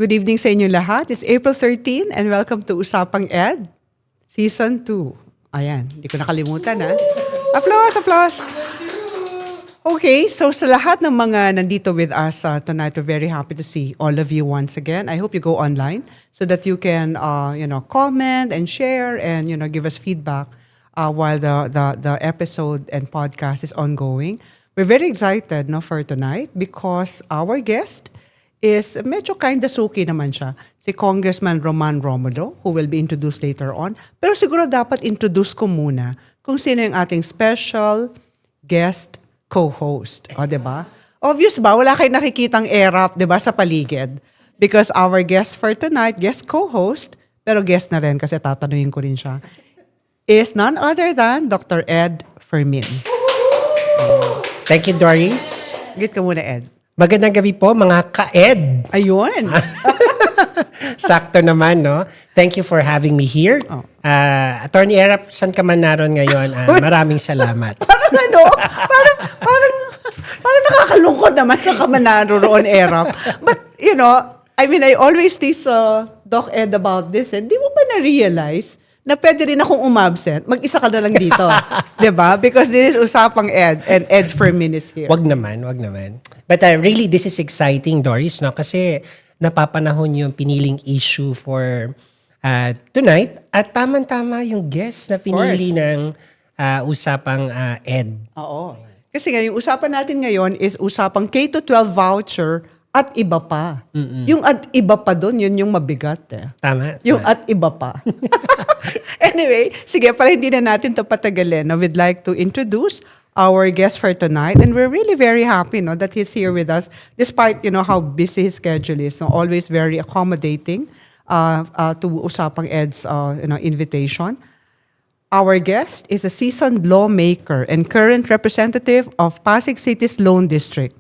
Good evening sa inyo lahat. It's April 13 and welcome to Usapang Ed, Season 2. Ayan, hindi ko nakalimutan ha. Applause, applause. Okay, so sa lahat ng mga nandito with us tonight, we're very happy to see all of you once again. I hope you go online so that you can, comment and share and, give us feedback while the episode and podcast is ongoing. We're very excited for tonight because our guest is medyo kinda suki naman siya. Si Congressman Roman Romulo, who will be introduced later on. Pero siguro dapat introduce ko muna kung sino yung ating special guest co-host. O, diba? Obvious ba? Wala kayong nakikitang air-up, diba, sa paligid? Because our guest for tonight, guest co-host, pero guest na rin kasi tatanungin ko rin siya, is none other than Dr. Ed Fermin. Thank you, Doris. Git ka muna, Ed. Magandang gabi po, mga ka-Ed. Ayun. Sakto naman, no? Thank you for having me here. Oh. Attorney Erap, saan ka man naroon ngayon? Maraming salamat. Parang parang nakakalungkot naman sa kamanaro-roon era. But, I always tease Doc Ed about this. Di mo ba na-realize na pwede rin akong umabsent? Mag-isa ka na lang dito. Diba? Because this is Usapang Ed and Ed Fermin is here. Wag naman. But really, this is exciting, Doris, no? Kasi napapanahon yung piniling issue for tonight. At tamang-tama yung guest na pinili ng Usapang Ed. Oo. Kasi nga, yung usapan natin ngayon is usapang K-12 voucher at iba pa. Mm-mm. Yung at iba pa doon, yun yung mabigat. Tama. Yung at iba pa. Anyway, sige, para hindi na natin ito patagalin, we'd like to introduce our guest for tonight. And we're really very happy that he's here with us, despite how busy his schedule is. Always very accommodating to Usapang Ed's invitation. Our guest is a seasoned lawmaker and current representative of Pasig City's Lone District.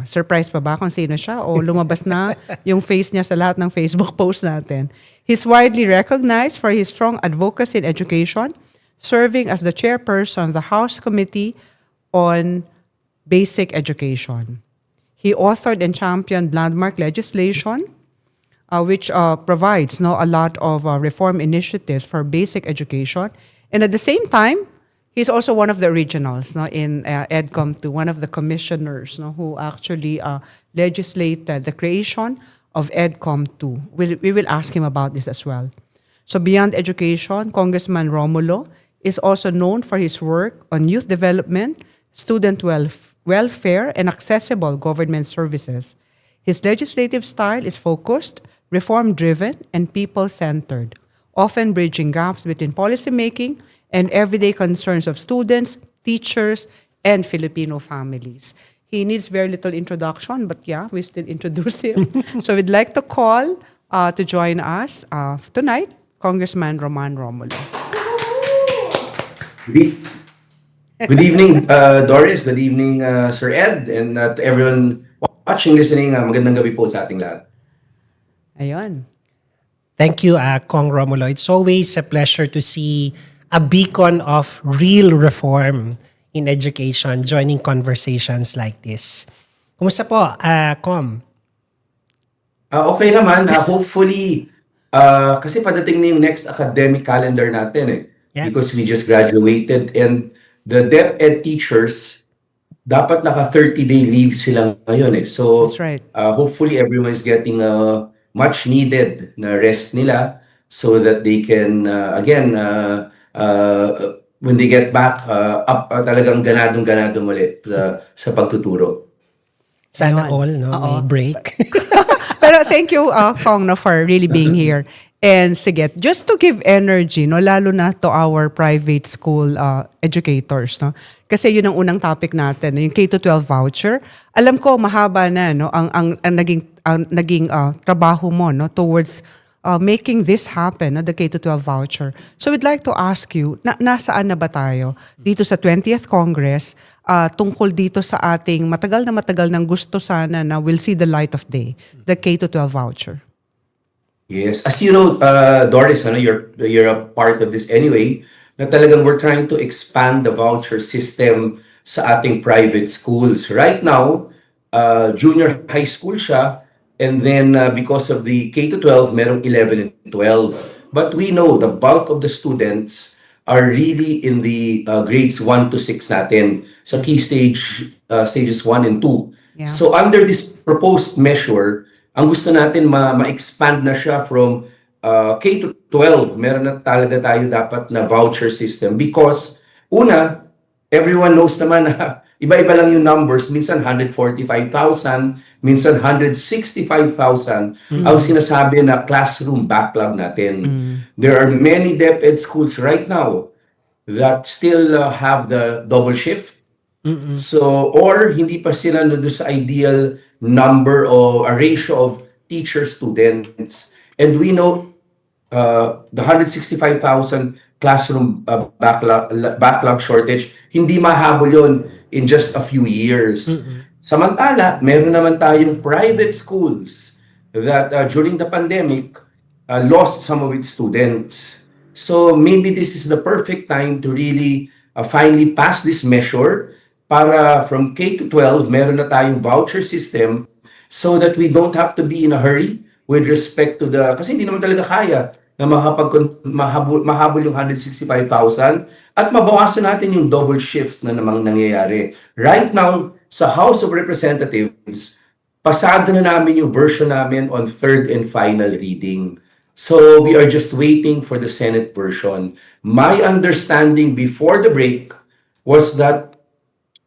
Surprise pa ba kung sino siya o lumabas na yung face niya sa lahat ng Facebook post natin? He's widely recognized for his strong advocacy in education, serving as the chairperson of the House Committee on Basic Education. He authored and championed landmark legislation which provides a lot of reform initiatives for basic education. And at the same time, he's also one of the originals in EDCOM2, one of the commissioners who actually legislated the creation of EDCOM2. We will ask him about this as well. So beyond education, Congressman Romulo is also known for his work on youth development, student welfare, and accessible government services. His legislative style is focused, reform-driven, and people-centered, often bridging gaps between policymaking and everyday concerns of students, teachers, and Filipino families. He needs very little introduction, but yeah, we still introduce him. So we'd like to call to join us tonight, Congressman Roman Romulo. Good evening, Doris. Good evening, Sir Ed, and to everyone watching, listening. Magandang gabi po sa ating lahat. Ayun. Thank you, Kong Romulo. It's always a pleasure to see a beacon of real reform in education joining conversations like this. Kumusta po, Kong? Okay naman. Hopefully, kasi padating na yung next academic calendar natin Yeah. because we just graduated and the DepEd teachers, dapat naka 30-day leave sila ngayon So, That's right. Hopefully everyone is getting a much needed na rest nila so that they can, again, when they get back, up talagang ganadong-ganadong ulit sa pagtuturo. Sana all, no? May break. Pero thank you, Kong, for really being here. And sige, just to give energy, lalo na to our private school educators. Kasi yun ang unang topic natin, yung K-12 voucher. Alam ko, mahaba na ang naging trabaho mo towards making this happen, the K-12 voucher. So we'd like to ask you, nasaan na ba tayo dito sa 20th Congress tungkol dito sa ating matagal ng gusto sana na will see the light of day, the K-12 voucher? Yes. As you know, Doris, you're a part of this anyway, na talagang we're trying to expand the voucher system sa ating private schools. Right now, junior high school siya, And then because of the K to 12, merong 11 and 12. But we know the bulk of the students are really in the grades 1 to 6 natin sa key stages 1 and 2. Yeah. So under this proposed measure, ang gusto natin ma-expand na siya from K to 12. Meron na talaga tayo dapat na voucher system because una, everyone knows naman na iba-iba lang yung numbers. Minsan 145,000, minsan 165,000 ang sinasabi na classroom backlog natin. There are many DepEd schools right now that still have the double shift. So, or hindi pa sila doon sa ideal number or a ratio of teacher-students. And we know the 165,000 classroom backlog shortage, hindi mahabol yon in just a few years. Samantala, meron naman tayong private schools that during the pandemic lost some of its students. So maybe this is the perfect time to really finally pass this measure para from K to 12, meron na tayong voucher system so that we don't have to be in a hurry with respect to the, kasi hindi naman talaga kaya na mahabol yung 165,000 at mabawasan natin yung double shift na namang nangyayari. Right now, sa House of Representatives, pasado na namin yung version namin on third and final reading. So we are just waiting for the Senate version. My understanding before the break was that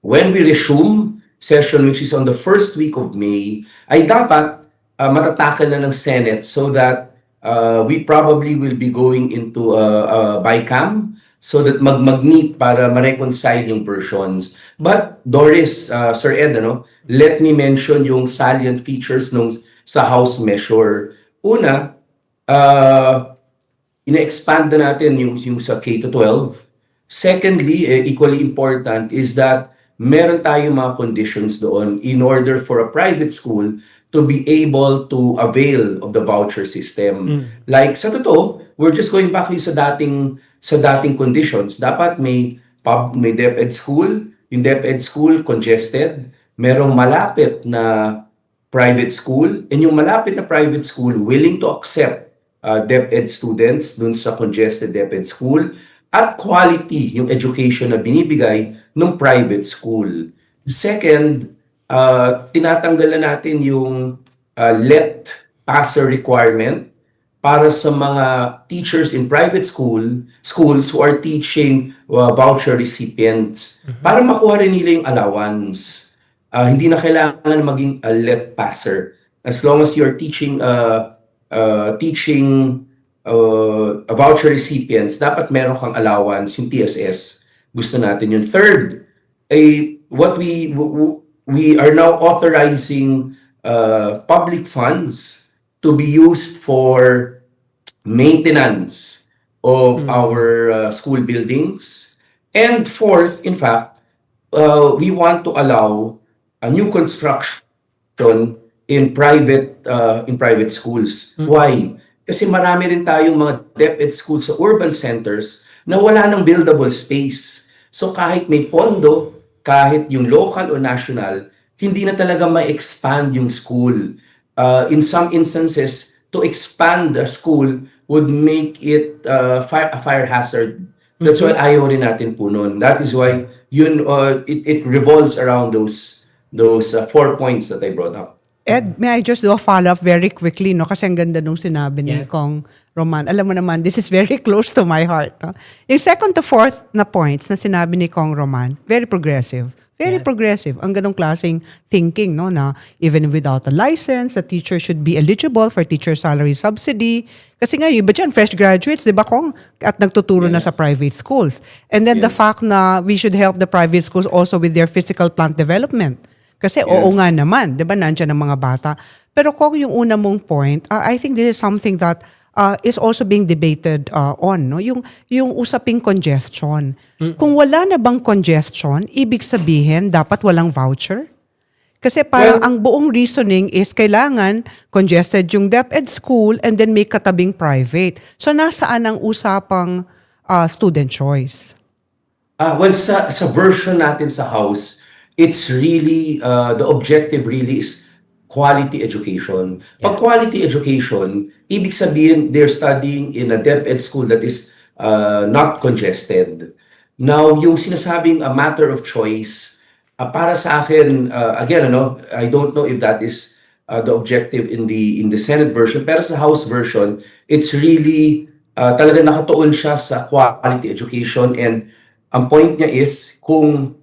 when we resume session, which is on the first week of May, ay dapat matatakal na ng Senate so that we probably will be going into BICAM so that mag-meet para ma-reconcile yung versions. But Doris, Sir Ed, let me mention yung salient features nung sa House measure. Una, ina-expand na natin yung sa K to 12. Secondly, equally important is that meron tayong mga conditions doon in order for a private school to be able to avail of the voucher system. Like sa totoo, we're just going back sa dating conditions. Dapat may DepEd school, yung DepEd school congested, merong malapit na private school, and yung malapit na private school willing to accept DepEd students dun sa congested DepEd school, at quality yung education na binibigay ng private school. Second, tinatanggal na natin yung let passer requirement para sa mga teachers in private schools who are teaching voucher recipients para makuha rin nila yung allowance. Hindi na kailangan maging a let passer. As long as you're teaching voucher recipients, dapat meron kang allowance, yung TSS. Gusto natin yung third, what we are now authorizing public funds to be used for maintenance of our school buildings. And fourth, in fact, we want to allow a new construction in private schools. Why? Kasi marami rin tayong mga DepEd schools sa urban centers na wala ng buildable space. So kahit may pondo, kahit yung local o national, hindi na talaga ma-expand yung school. In some instances, to expand the school would make it a fire hazard. That's why ayaw rin natin po nun. That is why it revolves around those 4 points that I brought up. Ed, may I just do a follow-up very quickly, no? Kasi ang ganda nung sinabi ni Kong Roman. Alam mo naman, this is very close to my heart. No? Yung second to fourth na points na sinabi ni Kong Roman, very progressive. Very progressive. Ang ganong klaseng thinking, no? Na even without a license, the teacher should be eligible for teacher salary subsidy. Kasi nga, iba dyan, fresh graduates, di ba, Kong? At nagtuturo na sa private schools. And then the fact na we should help the private schools also with their physical plant development. Kasi oo nga naman, 'di ba, nandiyan ang mga bata. Pero kung yung una mong point, I think this is something that is also being debated on, no? Yung usaping congestion. Kung wala na bang congestion, ibig sabihin dapat walang voucher? Kasi parang ang buong reasoning is kailangan congested yung DepEd school and then may katabing private. So nasaan ang usapang student choice? Well, sa version natin sa House, it's really, the objective really is quality education. Pag quality education, ibig sabihin they're studying in a DepEd school that is not congested. Now, yung sinasabing a matter of choice, para sa akin, again, I don't know if that is the objective in the Senate version, pero sa House version, it's really talaga nakatuon siya sa quality education, and ang point niya is kung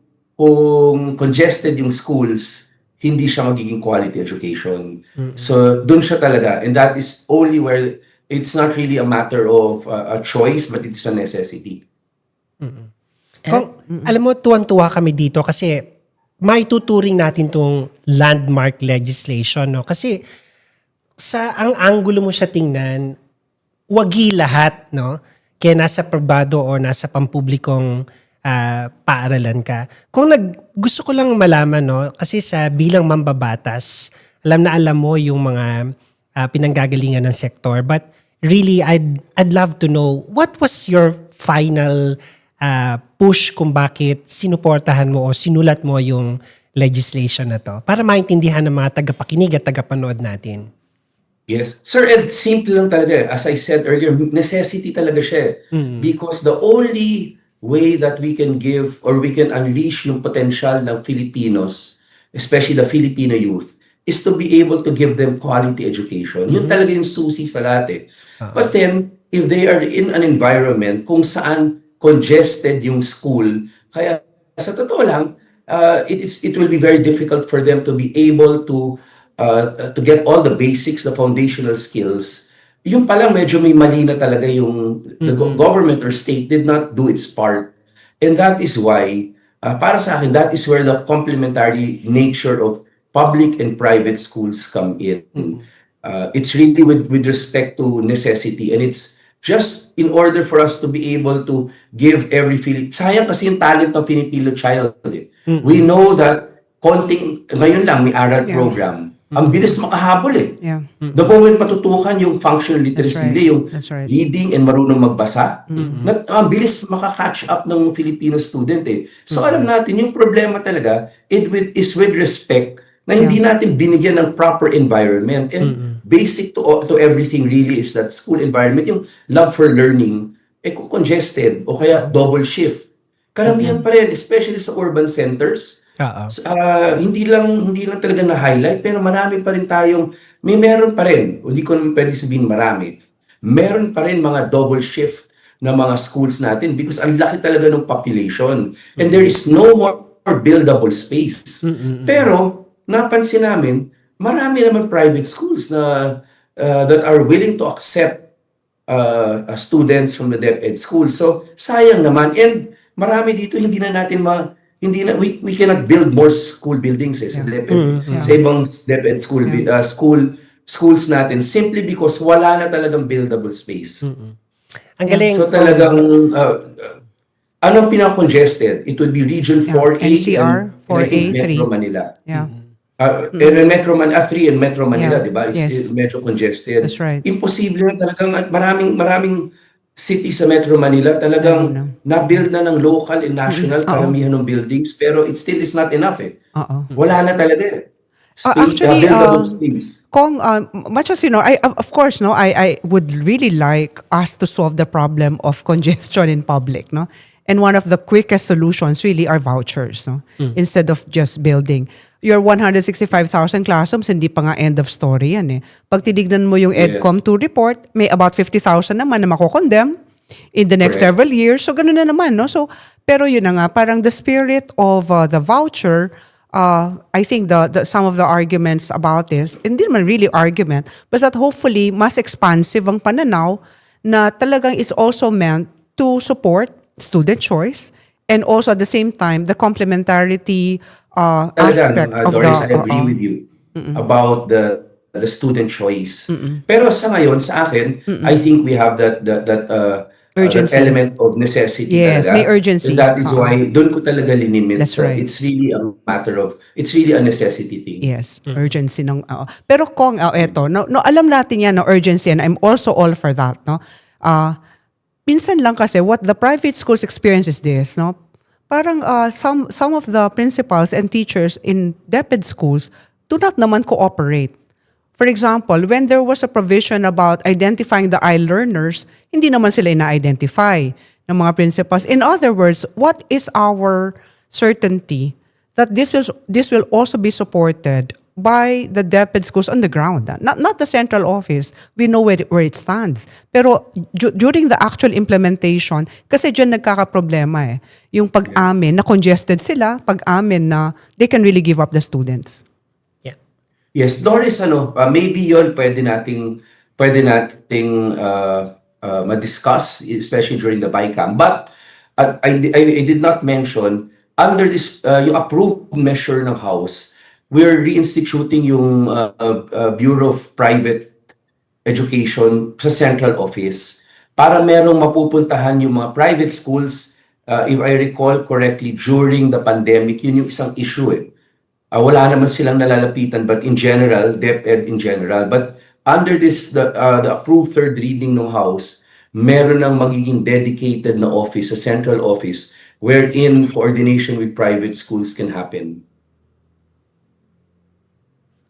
congested yung schools, hindi siya magiging quality education. So dun siya talaga, and that is only where it's not really a matter of a choice, but it's a necessity. Alam mo, tuwang-tuwa kami dito kasi maituturing natin tong landmark legislation, no? Kasi ang anggulo mo siya tingnan, wagi lahat, no? Kaya nasa pribado o nasa pampublikong paaralan ka. Gusto ko lang malaman, no? Kasi sa bilang mambabatas, alam mo yung mga pinanggagalingan ng sektor, but really, I'd love to know, what was your final push kung bakit sinuportahan mo o sinulat mo yung legislation na to para maintindihan ng mga tagapakinig at tagapanood natin? Yes. Sir Ed, simple lang talaga. As I said earlier, necessity talaga siya. Because the only way that we can give or we can unleash yung potential ng Filipinos, especially the Filipino youth, is to be able to give them quality education. Yun talaga yung susi sa lahat eh. But then, if they are in an environment kung saan congested yung school, kaya sa totoo lang, it will be very difficult for them to be able to get all the basics, the foundational skills. Yung palang medyo may mali na talaga yung the government or state did not do its part. And that is why, para sa akin, that is where the complementary nature of public and private schools come in. It's really with respect to necessity, and it's just in order for us to be able to give every sayang kasi yung talent ng Filipino child eh. We know that ngayon lang may aral program. Ang bilis makahabol eh. Yeah. The moment matutukan yung functional literacy, right. yung That's right. reading and marunong magbasa, ang bilis makakatch up ng Filipino student eh. So alam natin, yung problema talaga, is with respect na hindi natin binigyan ng proper environment. And basic to everything really is that school environment, yung love for learning, kung congested o kaya double shift. Karamihan pa rin, especially sa urban centers, hindi lang talaga na-highlight, pero marami pa rin meron pa rin, hindi ko naman pwede sabihin marami, meron pa rin mga double shift na mga schools natin because ang laki talaga ng population and there is no more buildable space. Pero, napansin namin, marami naman private schools na that are willing to accept students from the DepEd school. So, sayang naman. And marami dito, we cannot build more school buildings sa DepEd. Sa ibang DepEd schools natin simply because wala na talagang buildable space. Ang galing. So talagang anong pinaka-congested? It would be Region 4A NCR, and I think 4A, 3. Metro Manila. Yeah. And Metro Manila 3 and Metro Manila, Yeah. di ba? Yes. Medyo congested. That's right. Imposible na talagang at maraming cities sa Metro Manila talagang na-build na ng local and national karamihan ng buildings pero it still is not enough eh. Wala na talaga eh. Actually, buildable space. Kong, much as you know, of course, no, I would really like us to solve the problem of congestion in public, no. And one of the quickest solutions really are vouchers, no? Instead of just building. Your 165,000 classrooms, hindi pa nga end of story yan eh. Pag tinignan mo yung EDCOM 2 report, may about 50,000 naman na mako-condemn in the next Correct. several years. So, ganun na naman, no? So, pero yun na nga, parang the spirit of the voucher, I think some of the arguments about this, hindi naman really argument, but that hopefully mas expansive ang pananaw na talagang it's also meant to support student choice and also at the same time the complementarity aspect of Doris, the I agree with you about the student choice. Pero sa ngayon, sa akin, I think we have that Urgency. that element of necessity Yes, talaga. may urgency. And that is why doon ko talaga linimit. That's right. It's really a necessity thing. Yes, urgency ng pero Kong eto, no alam natin yan no urgency and I'm also all for that, no. Minsan lang kasi what the private schools experience is this, no. Parang some of the principals and teachers in DepEd schools do not naman cooperate. For example, when there was a provision about identifying the I-learners, hindi naman sila ina-identify ng mga principals. In other words, what is our certainty that this will also be supported by the DepEd schools on the ground? Not the central office. We know where it stands. Pero during the actual implementation, kasi dyan nagkakaproblema yung pag-amin na congested sila, pag-amin na they can really give up the students. Yeah. Yes, Doris, maybe yon pwede nating ma-discuss, especially during the BICAM. But I did not mention, under this, yung approved measure ng House, we're reinstituting yung Bureau of Private Education sa central office para merong mapupuntahan yung mga private schools. If I recall correctly, during the pandemic, yun yung isang issue wala naman silang nalalapitan, but in general, DepEd in general. But under this, the approved third reading ng House, meron ng magiging dedicated na office, a central office, wherein coordination with private schools can happen.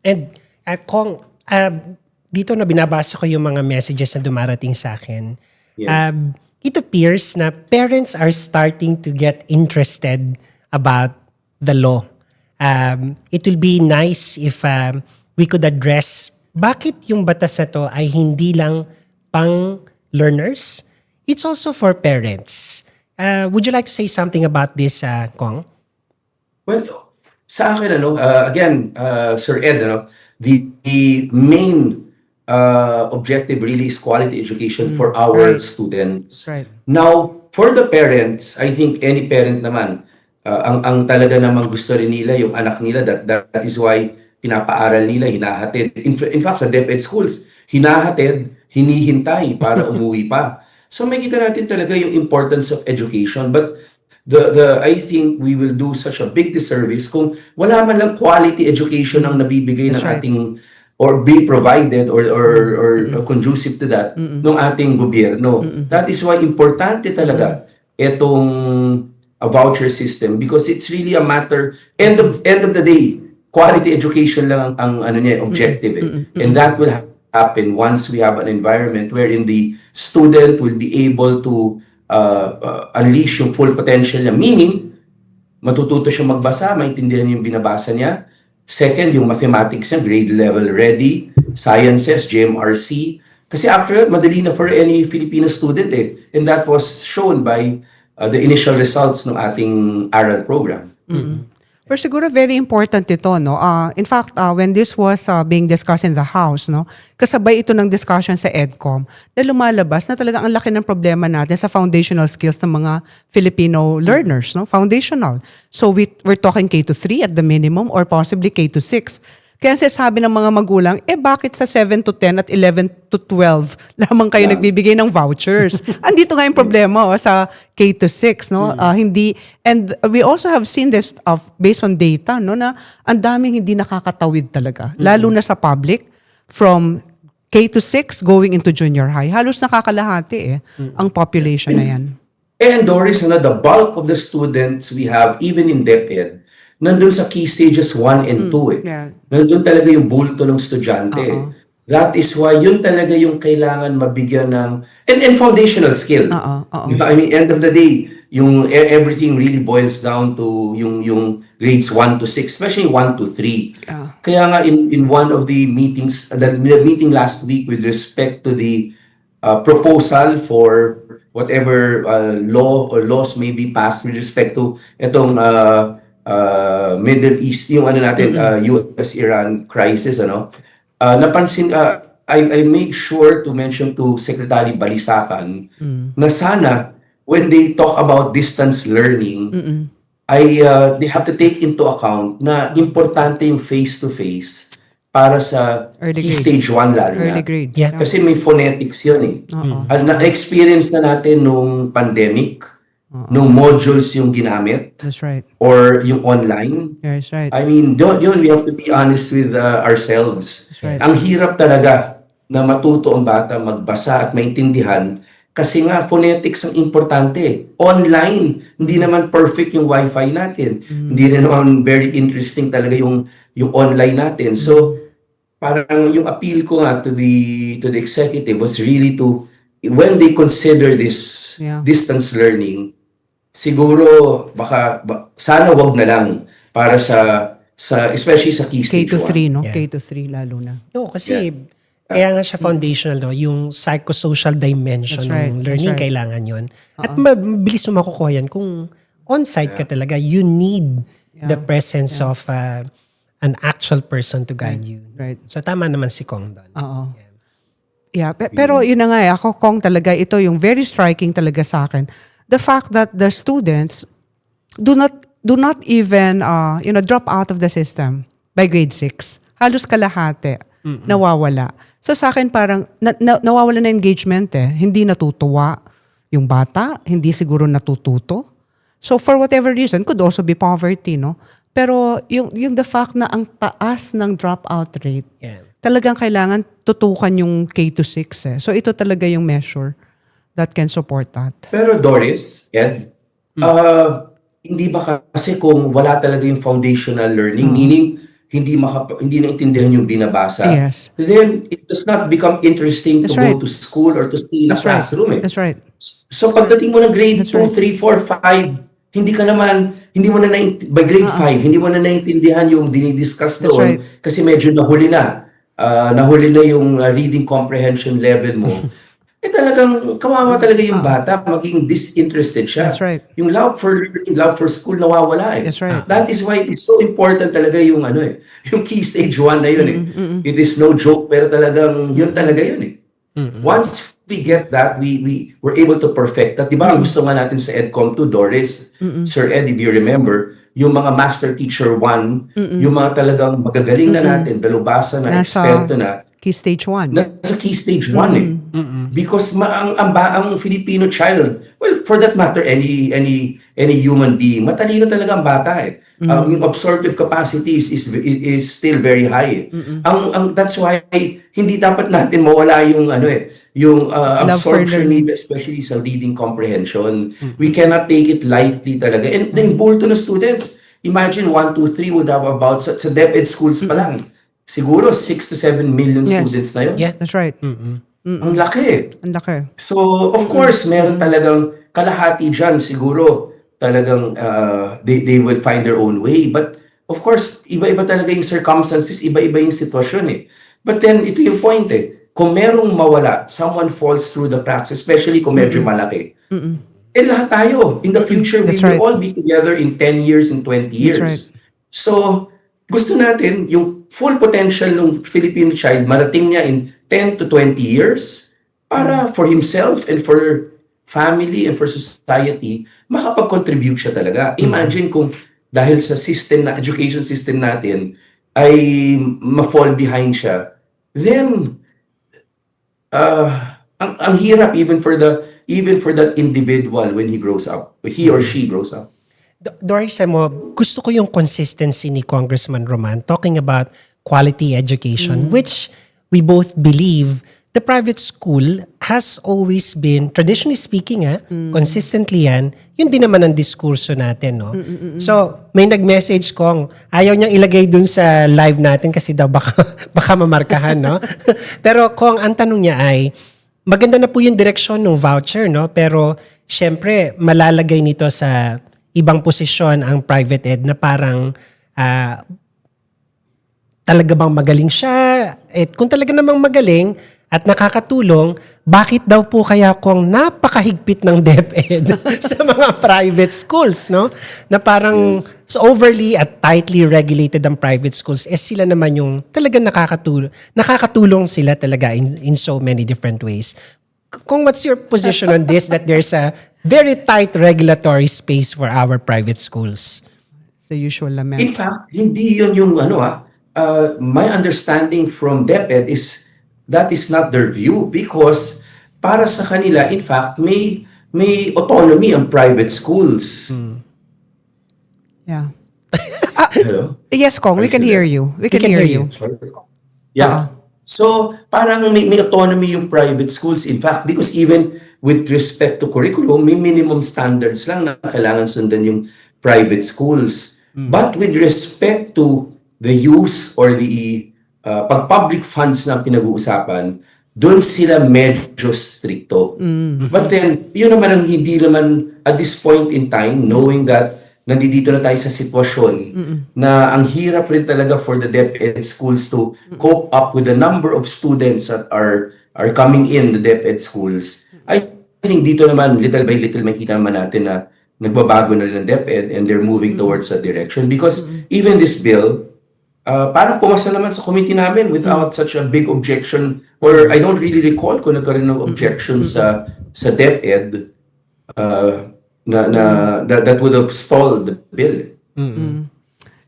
And Kong, dito na binabasa ko yung mga messages na dumarating sa akin. Yes. It appears na parents are starting to get interested about the law. It will be nice if we could address bakit yung batas na to ay hindi lang pang learners, it's also for parents. Would you like to say something about this, Kong? Well, sa akin, again, Sir Ed, the main objective really is quality education for our students. Right. Now, for the parents, I think any parent naman, ang talaga namang gusto rin nila, yung anak nila, that is why pinapaaral nila, hinahatid. In fact, sa DepEd schools, hinahatid, hinihintay para umuwi pa. So makita natin talaga yung importance of education. But I think we will do such a big disservice kung wala man lang quality education ang nabibigay ng ating or be provided or conducive to that ng ating gobyerno. That is why importante talaga itong voucher system, because it's really a matter, end of the day, quality education lang ang objective. And that will happen once we have an environment wherein the student will be able to unleash yung full potential niya. Meaning, matututo siya magbasa, maintindihan yung binabasa niya. Second, yung mathematics niya, grade level ready. Sciences, GMRC. Kasi after that, madali na for any Filipino student And that was shown by the initial results ng ating ARAL program. Pero siguro very important ito, no? In fact, when this was being discussed in the House, no, kasabay ito ng discussion sa EDCOM, na lumalabas na talaga ang laki ng problema natin sa foundational skills ng mga Filipino learners, no? Foundational. So we're talking K to 3 at the minimum or possibly K to 6. Kaya sabi ng mga magulang, bakit sa 7 to 10 at 11 to 12 lamang kayo nagbibigay ng vouchers? Andito nga yung problema sa K to 6, no? Hindi, and we also have seen this based on data, no, na ang daming hindi nakakatawid talaga. Lalo na sa public, from K to 6 going into junior high. Halos nakakalahati ang population na yan. And Doris, the bulk of the students we have, even in DepEd, nandun sa key stages 1 and 2 Yeah. Nandun talaga yung bulto ng estudyante. That is why yun talaga yung kailangan mabigyan ng and foundational skill. I mean, end of the day, yung everything really boils down to yung grades 1 to 6, especially 1 to 3. Kaya nga in one of the meetings, the meeting last week with respect to the proposal for whatever law or laws may be passed with respect to itong Middle East, yung US-Iran crisis, napansin, I made sure to mention to Secretary Balisacan na sana, when they talk about distance learning, they have to take into account na importante yung face-to-face para sa Early key grades. stage 1 lalo na. Early grades. Yeah. Kasi may phonetics yun Na-experience na natin nung pandemic, nung modules yung ginamit, That's right. or yung online. That's right. I mean, yun, we have to be honest with ourselves. That's right. Ang hirap talaga na matuto ang bata magbasa at maintindihan Kasi nga, phonetics ang importante. Online, hindi naman perfect yung wifi natin. Hindi rin naman very interesting talaga yung online natin. So, parang yung appeal ko nga to the executive was really to, when they consider this Yeah. distance learning, siguro sana wag na lang para sa especially sa key K stage to 3, 1. no? Yeah. K to 3 lalo na. No, kasi kaya nga siya foundational, no? Yung psychosocial dimension That's right, ng that's learning, right. kailangan yun. At mabilis mo makukuha yan kung on-site ka talaga. You need the presence of an actual person to guide you. Right. So tama naman si Kong doon. Oo. Yeah, pero yun na nga ako Kong talaga, ito yung very striking talaga sa akin. The fact that the students do not even drop out of the system by grade 6. Halos kalahati nawawala. So sa akin parang nawawala na engagement Hindi natutuwa yung bata, hindi siguro natututo. So for whatever reason, could also be poverty, no? Pero yung the fact na ang taas ng dropout rate, Yeah. talagang kailangan tutukan yung K to 6 So ito talaga yung measure that can support that. Pero Doris, Ed, hindi ba kasi kung wala talaga yung foundational learning, meaning hindi naintindihan yung binabasa, Yes. then it does not become interesting That's to right. go to school or to stay in a That's right. classroom. That's right. So pagdating mo ng grade That's 2, right. 3, 4, 5, hindi mo na by grade 5, hindi mo na naintindihan yung dinidiscuss That's doon right. kasi medyo nahuli na. Nahuli na yung reading comprehension level mo. Talagang kawawa talaga yung bata, maging disinterested siya. That's right. Yung love for learning, love for school nawawala That's right. That is why it's so important talaga yung yung key stage 1 na yun It is no joke pero talagang yun talaga yun Once we get that, we were able to perfect that. Di ba ang gusto nga natin sa EdCom 2, Doris, Sir Ed, if you remember, yung mga Master Teacher 1, yung mga talagang magagaling na natin, dalubhasa na, eksperto na, Key stage 1. nasa key stage 1 Because ang Filipino child, well, for that matter, any human being, matalino talaga ang bata yung absorptive capacity is still very high. That's why hindi dapat natin mawala yung yung absorption learning. need, especially sa reading comprehension. We cannot take it lightly talaga. And then bulto na students, imagine 1, 2, 3 would have about sa DepEd schools pa lang. Siguro 6 to 7 million Yes. students na yun. Yeah. That's right. Ang laki. Ang laki. So, of course, meron talagang kalahati dyan siguro talagang they will find their own way. But, of course, iba-iba talaga yung circumstances, iba-iba yung sitwasyon But then, ito yung point Kung merong mawala, someone falls through the cracks, especially kung medyo malaki. Lahat tayo. In the future, we That's will right. all be together in 10 years and 20 years. right. So, gusto natin yung full potential ng Filipino child marating niya in 10 to 20 years para for himself and for family and for society, makapag-contribute siya talaga. Imagine kung dahil sa education system natin, ay ma-fall behind siya, then ang hirap even for that individual when he grows up, he or she grows up. Doris, gusto ko yung consistency ni Congressman Roman talking about quality education, which we both believe the private school has always been, traditionally speaking, consistently yun din naman ang diskurso natin. No? So, may nag-message kong ayaw niyang ilagay dun sa live natin kasi daw baka mamarkahan. No? Pero kung ang tanong niya ay, maganda na po yung direksyon ng voucher, no? Pero syempre, malalagay nito sa ibang posisyon ang private ed na parang talaga bang magaling siya? Kung talaga namang magaling at nakakatulong, bakit daw po kaya kung napakahigpit ng DepEd sa mga private schools, no? Na parang so overly at tightly regulated ang private schools, sila naman yung talagang nakakatulong sila talaga in so many different ways. Kung what's your position on this, that there's a very tight regulatory space for our private schools? It's the usual lament. In fact, hindi yun yung my understanding from DepEd is that is not their view because para sa kanila, in fact, may autonomy ang private schools. Yeah. Hello? Yes, Kong, we Are you can still hear there? you. We can hear you. Sorry. Yeah. So, parang may autonomy yung private schools. In fact, because even with respect to curriculum, may minimum standards lang na kailangan sundan yung private schools. But with respect to the use or the pag-public funds na pinag-uusapan, doon sila medyo stricto. But then, yun naman ang hindi naman at this point in time, knowing that nandito na tayo sa sitwasyon na ang hirap rin talaga for the DepEd schools to cope up with the number of students that are coming in the DepEd schools. I think dito naman, little by little, makita naman natin na nagbabago na rin ang DepEd and they're moving towards that direction. Because even this bill, parang pumasa naman sa committee namin without such a big objection, or I don't really recall kung nagkaroon ng objection sa DepEd that would have stalled the bill.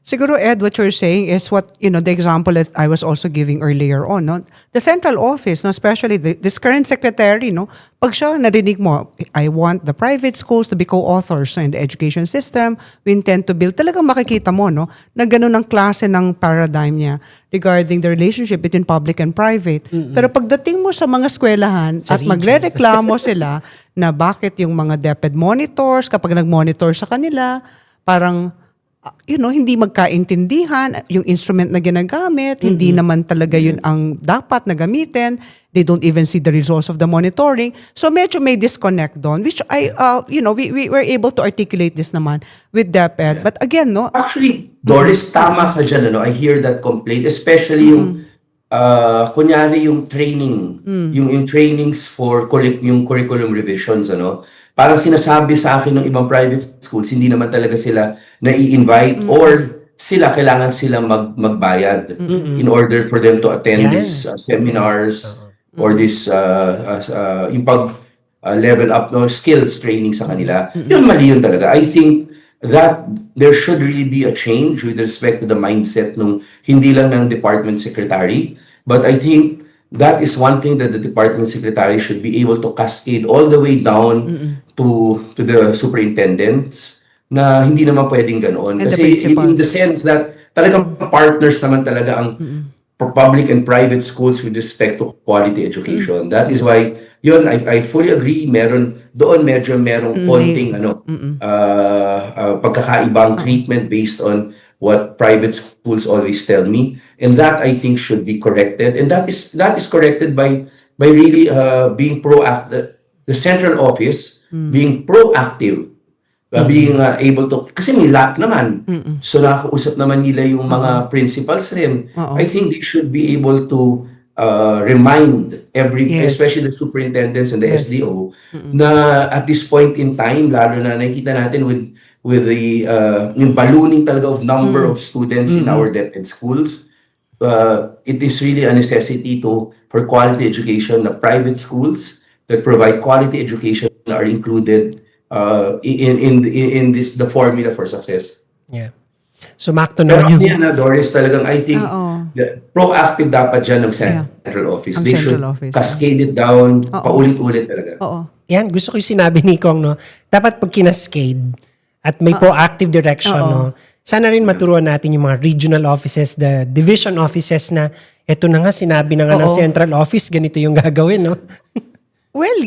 Siguro, Ed, what you're saying is what, the example that I was also giving earlier on, no? The central office, no, especially this current secretary, no, pag siya narinig mo, I want the private schools to be co-authors in the education system, we intend to build, talagang makikita mo, no, na ganun ang klase ng paradigm niya regarding the relationship between public and private. Pero pagdating mo sa mga eskwelahan at magre-reklamo sila na bakit yung mga DepEd monitors, kapag nag-monitor sa kanila, parang hindi magkaintindihan, yung instrument na ginagamit, hindi naman talaga yun ang dapat na gamitin. They don't even see the results of the monitoring. So medyo may disconnect doon, which we were able to articulate this naman with DepEd. But again, no? Actually, Doris, tama ka dyan. I hear that complaint, especially yung, kunyari yung training, yung trainings for yung curriculum revisions, Parang sinasabi sa akin ng ibang private schools, hindi naman talaga sila nai-invite or kailangan sila magbayad in order for them to attend these seminars or this yung level up skills training sa kanila. Yun, mali yun talaga. I think that there should really be a change with respect to the mindset nung hindi lang ng department secretary, but I think that is one thing that the department secretary should be able to cascade all the way down to the superintendents na hindi naman pwedeng ganoon. And Kasi in the sense that talagang partners naman talaga ang public and private schools with respect to quality education. That is why, yun, I fully agree, merong konting pagkakaibang treatment based on what private schools always tell me. And that, I think, should be corrected. And that is corrected by really being proactive. The central office being proactive, being able to, kasi may lap naman. So nakakausap naman nila yung mga principals rin. I think they should be able to remind especially the superintendents and the SDO, na at this point in time, lalo na nakikita natin with the yung ballooning talaga of number of students in our DepEd schools, it is really a necessity for quality education. The private schools that provide quality education are included in the formula for success. Yeah. So, Macto Pero naman yung... Doris, talagang I think proactive dapat dyan ng central office. Ang They central should office, cascade it down, paulit-ulit talaga. Oo. Yan, gusto ko yung sinabi ni Kong, no? Dapat pag kinascade at may proactive direction, no? Sana rin maturuan natin yung mga regional offices, the division offices na eto na nga, sinabi na nga ng central office, ganito yung gagawin, no? Well,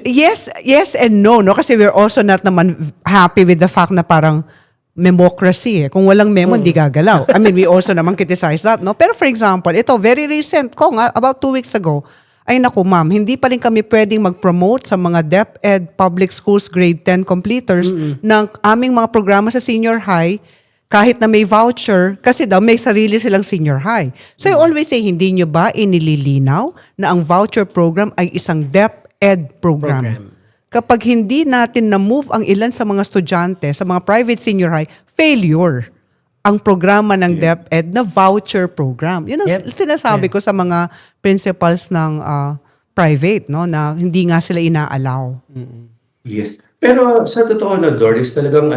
yes and no, kasi we're also not naman happy with the fact na parang memocracy. Kung walang memo, hindi gagalaw. I mean, we also naman criticize that, no? Pero for example, ito, very recent, about 2 weeks ago, ay naku ma'am, hindi pa rin kami pwedeng mag-promote sa mga DepEd Public Schools Grade 10 completers ng aming mga programa sa senior high kahit na may voucher, kasi daw may sarili silang senior high. So I always say, hindi nyo ba inililinaw na ang voucher program ay isang DepEd program? Kapag hindi natin na-move ang ilan sa mga estudyante sa mga private senior high, failure ang programa ng DepEd na voucher program. Yun ang sinasabi ko sa mga principals ng private, no, na hindi nga sila ina-allow. Yes. Pero sa totoo na, Doris, talagang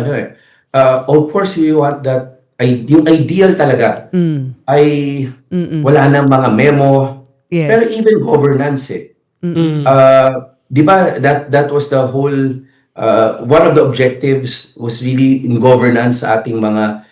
of course, we want that, yung ideal talaga ay wala nang mga memo. Yes. Pero even governance di ba that was the whole one of the objectives was really in governance sa ating mga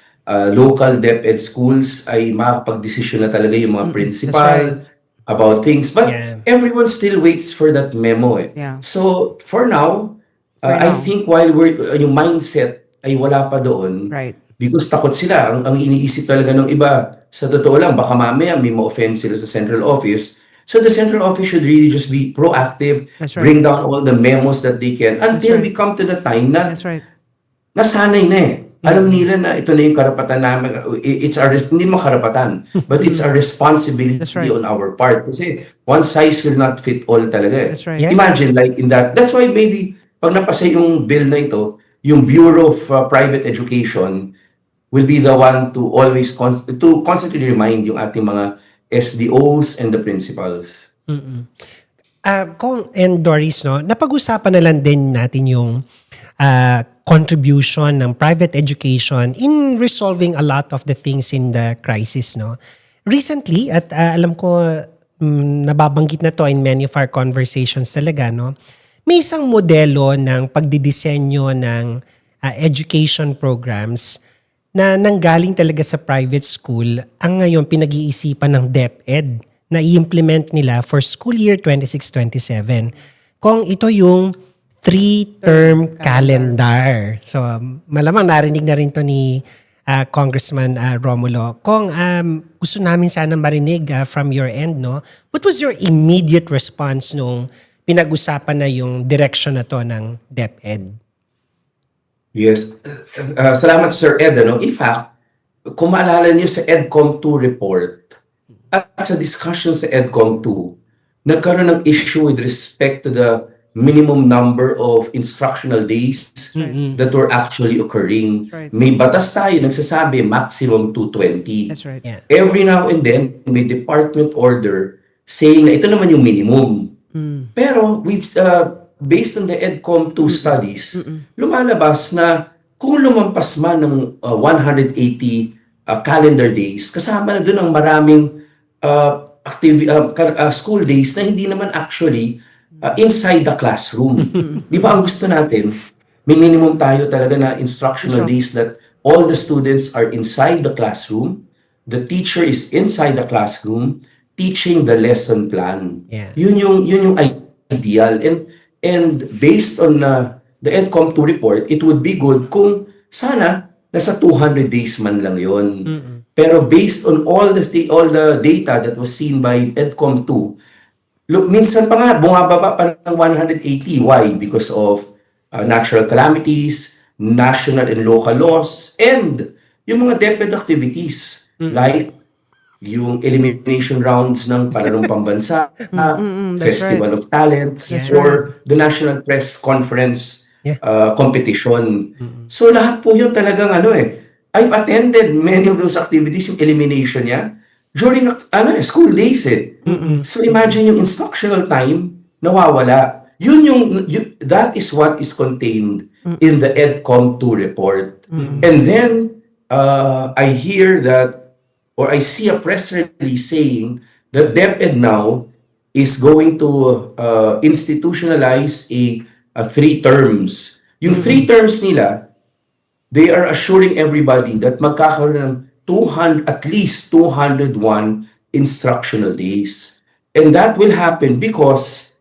local DepEd schools ay makapag-desisyon na talaga yung mga principal about things. But everyone still waits for that memo eh. Yeah. So for now, For I now. think while yung mindset ay wala pa doon, Right. because takot sila. Ang iniisip talaga ng iba, sa totoo lang, baka mamaya may ma-offend sila sa central office. So the central office should really just be proactive, That's right. bring down all the memos that they can until right. we come to the time na That's right. nasanay na eh. Alam nila na ito na yung karapatan namin. It's our, hindi naman karapatan, but it's our responsibility That's right. on our part. Kasi one size will not fit all talaga eh. That's right. Yeah. Imagine like in that, that's why maybe pag napasa yung bill na ito, yung Bureau of Private Education will be the one to always to constantly remind yung ating mga SDOs and the principals. Kung and Doris, no, napag-usapan na lang din natin yung contribution ng private education in resolving a lot of the things in the crisis, no. Recently, at alam ko nababanggit na to in many of our conversations talaga, no. May isang modelo ng pagdidisenyo ng education programs na nanggaling talaga sa private school ang ngayon pinag-iisipan ng DepEd na i-implement nila for school year 26-27. Kung ito yung 3-term calendar. So, malamang narinig na rin to ni Congressman Romulo. Kung gusto namin sana marinig from your end, no? What was your immediate response nung pinag-usapan na yung direction na to ng DepEd? Yes. Salamat Sir Ed. Ano? In fact, kung maalala niyo sa EDCOM 2 report at sa discussion sa EDCOM 2, nagkaroon ng issue with respect to the minimum number of instructional days that were actually occurring. Right. May batas tayo nagsasabi maximum 220. That's right. Yeah. Every now and then, may department order saying na ito naman yung minimum. Pero we've based on the EDCOM 2 studies, lumalabas na kung lumampas man ng 180 calendar days, kasama na doon ang maraming school days na hindi naman actually inside the classroom. Di ba ang gusto natin, may minimum tayo talaga na instructional days that all the students are inside the classroom, the teacher is inside the classroom, teaching the lesson plan. Yeah. Yun yung ideal. And based on the EDCOM 2 report, it would be good kung sana nasa 200 days man lang yon. Pero based on all the data that was seen by EDCOM 2, look, minsan pa nga bumababa pa ng 180. Why? Because of natural calamities, national and local laws, and yung mga DepEd activities like yung elimination rounds ng Palarong Pambansa, Festival of Talents, or the National Press Conference competition. So lahat po yun talagang I've attended many of those activities, yung elimination niya, during school days eh. So imagine yung instructional time nawawala. That is what is contained in the EDCOM 2 report. And then I hear that, or I see a press release saying that DepEd now is going to institutionalize a 3 terms. Yung 3 terms nila, they are assuring everybody that magkakaroon ng at least 201 instructional days. And that will happen because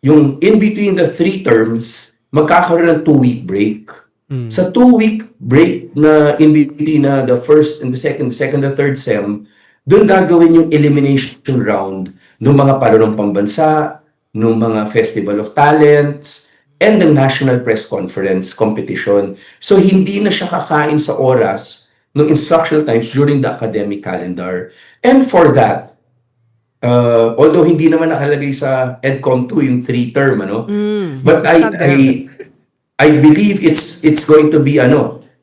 yung in between the 3 terms, magkakaroon ng 2-week break. Sa 2-week break na in between na the first and the second and third sem, doon gagawin yung elimination round ng mga Palarong Pambansa, ng mga Festival of Talents, and the National Press Conference competition. So hindi na siya kakain sa oras ng instructional times during the academic calendar. And for that, although hindi naman nakalagay sa EDCOM 2 yung 3-term, but I believe it's going to be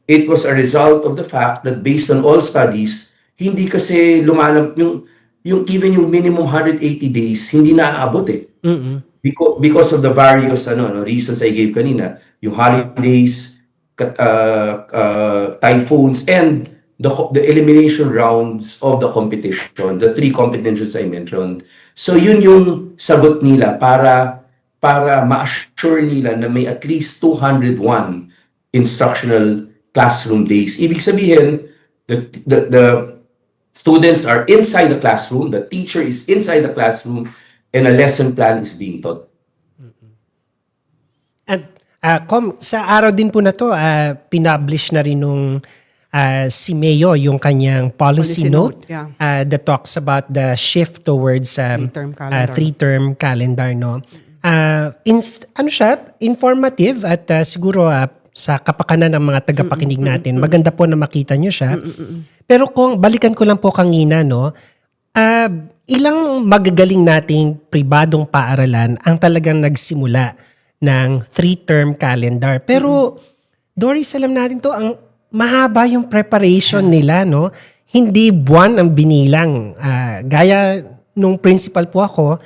it was a result of the fact that based on all studies, hindi kasi yung even yung minimum 180 days hindi naaabot eh. Because of the various reasons I gave kanina, yung holidays, typhoons, and the elimination rounds of the competition, the 3 competitions I mentioned. So yun yung sagot nila para ma-assure nila na may at least 201 instructional classroom days. Ibig sabihin, the students are inside the classroom, the teacher is inside the classroom, and a lesson plan is being taught. At sa araw din po na to, pinublish na rin nung si Mayo yung kanyang policy Policy note, note, yeah. that talks about the shift towards Three-term calendar. three-term calendar. No? Ano siya? Informative at siguro sa kapakanan ng mga tagapakinig natin, maganda po na makita nyo siya. Pero kung balikan ko lang po kanina, no, ilang magagaling nating pribadong paaralan ang talagang nagsimula ng three-term calendar. Pero, Doris, alam natin to, ang mahaba yung preparation nila, no? Hindi buwan ang binilang. Gaya nung principal po ako,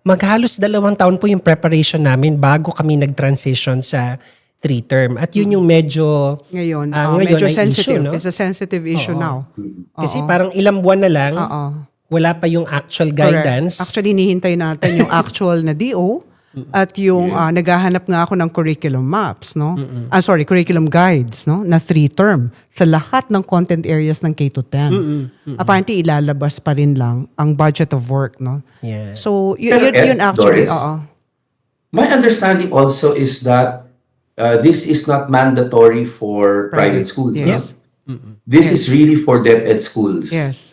maghalos 2 taon po yung preparation namin bago kami nag-transition sa three-term. At yun yung medyo... Ngayon, ngayon medyo ay sensitive. issue, no? It's a sensitive issue now. Kasi parang ilang buwan na lang, Oo. wala pa yung actual Correct. guidance. Actually, hinihintay natin yung actual na DO at yung naghahanap nga ako ng curriculum maps, no? Curriculum guides, no? Na 3-term sa lahat ng content areas ng K to 10. Apparently, ilalabas pa rin lang ang budget of work, no? Yeah. So, Pero, yun actually, Doris, oo. My understanding also is that this is not mandatory for private schools. Yes. No? This is really for DepEd schools. Yes.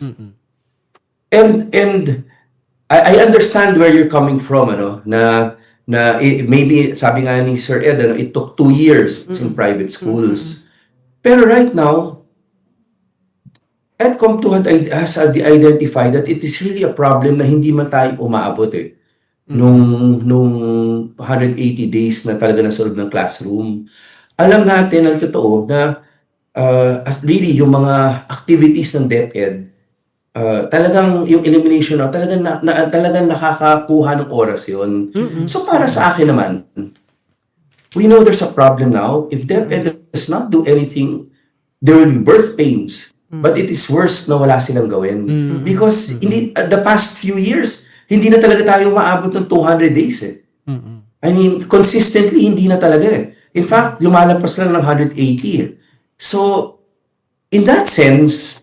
And I understand where you're coming from, ano, maybe sabi nga ni Sir Ed, ano, it took 2 years in private schools. Pero right now, EDCOM 2 has identified that it is really a problem na hindi man tayo umaabot nung 180 days na talaga nasa loob ng classroom. Alam natin ang totoo na really yung mga activities ng DepEd, talagang yung elimination na talagang nakakakuha ng oras yun. So para sa akin naman, we know there's a problem now. If DepEd does not do anything, there will be birth pains. But it is worse na wala silang gawin. Because the past few years, hindi na talaga tayo maabot ng 200 days I mean, consistently, hindi na talaga In fact, lumalampas lang ng 180 So, in that sense,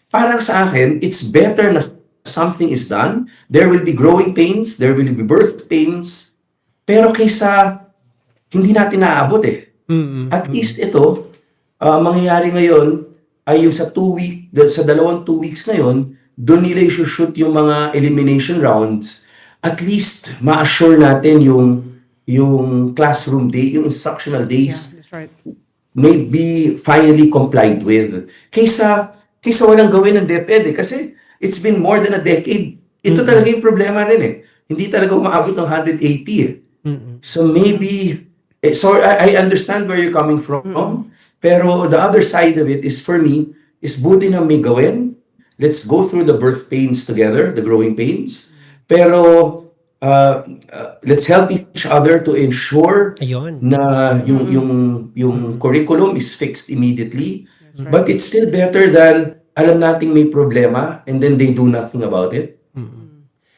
parang sa akin, it's better na something is done. There will be growing pains, there will be birth pains, pero kaysa hindi natin naaabot At least ito, mangyayari ngayon ay yung sa 2 weeks na yon, doon nila i-shoot yung mga elimination rounds. At least ma-assure natin yung classroom day, yung instructional days That's right. may be finally complied with. Kaysa walang gawin ng DepEd kasi it's been more than a decade. Ito talaga yung problema rin Hindi talaga umaabot ng 180 So maybe, so I understand where you're coming from, pero the other side of it is for me, is buti na may gawin. Let's go through the birth pains together, the growing pains. Pero let's help each other to ensure Ayun. na yung curriculum is fixed immediately. But it's still better than alam nating may problema and then they do nothing about it.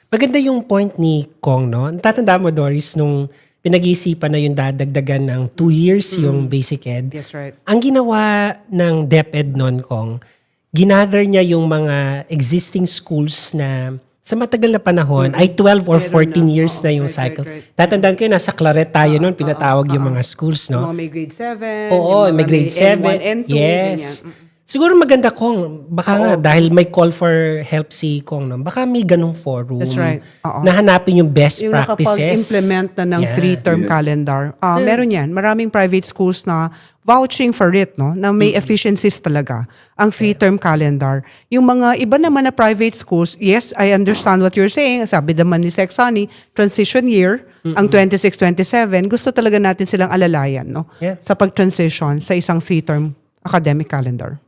Maganda yung point ni Kong, no? Tatanda mo, Doris, nung pinag-iisipan na yung dadagdagan ng 2 years yung basic ed. That's right. Ang ginawa ng DepEd noon, Kong, ginather niya yung mga existing schools na sa matagal na panahon ay 12 or 14 years na yung cycle. Tatandaan ko yun, nasa Claret tayo noon, pinatawag yung mga schools, Yung no? mga may grade 7. Oo, yung mga may grade 7. N1, N2, Yes. ganyan. Siguro maganda, Kong, baka nga dahil may call for help si Kong, no? Baka may ganong forum That's right. Oo. na hanapin yung best Yung practices. nakapag-implement na ng Yeah. 3-term calendar. Meron yan. Maraming private schools na vouching for it, no? Na may efficiencies talaga. Ang 3-term calendar. Yung mga iba naman na private schools, yes, I understand what you're saying. Sabi naman ni Sexani, transition year, ang 26-27, gusto talaga natin silang alalayan, no? Yeah. Sa pag-transition sa isang 3-term academic calendar.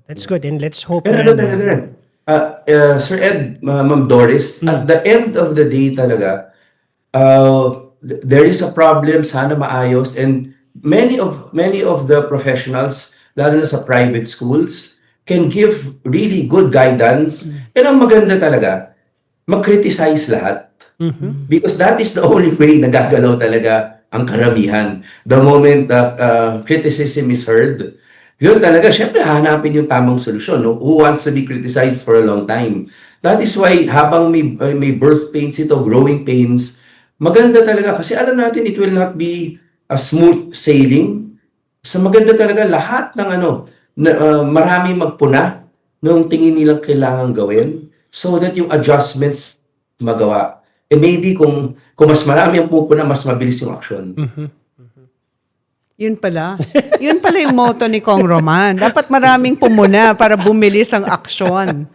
That's good. And let's hope Pero Sir Ed, Ma'am Doris, at the end of the day talaga, there is a problem, sana maayos, and many of the professionals, lalo na sa private schools, can give really good guidance. And ang maganda talaga, mag-criticize lahat. Because that is the only way na gagalaw talaga ang karamihan. The moment criticism is heard, yun talaga, syempre, hanapin yung tamang solusyon. No? Who wants to be criticized for a long time? That is why habang may birth pains ito, growing pains, maganda talaga kasi alam natin it will not be a smooth sailing. Sa maganda talaga lahat ng marami magpuna nung tingin nilang kailangan gawin so that yung adjustments magawa. And maybe kung mas marami ang pupuna, mas mabilis yung action. Yun pala. Yun pala yung motto ni Kong Roman. Dapat maraming pumuna para bumilis ang aksyon.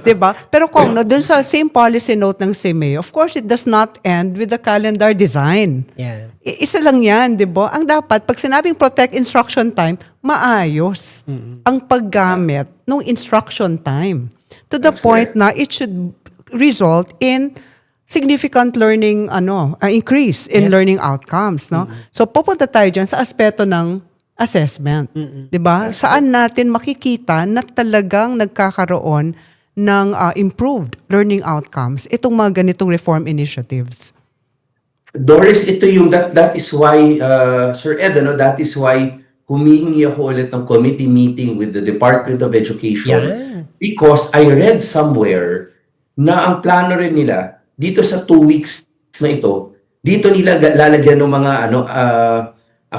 Diba? Pero Kong, no, dun sa same policy note ng CMA, of course, it does not end with the calendar design. Yeah. Isa lang yan, di ba? Ang dapat, pag sinabing protect instruction time, maayos ang paggamit ng instruction time. To the That's point correct. na it should result in significant learning increase in learning outcomes, no? So pupunta tayo diyan sa aspeto ng assessment. 'Di ba? Saan natin makikita na talagang nagkakaroon ng improved learning outcomes itong mga ganitong reform initiatives. Doris, ito yung that is why Sir Ed, that is why humihingi ako ulit ng committee meeting with the Department of Education because I read somewhere na ang plano rin nila dito sa 2 weeks na ito, dito nila lalagyan ng mga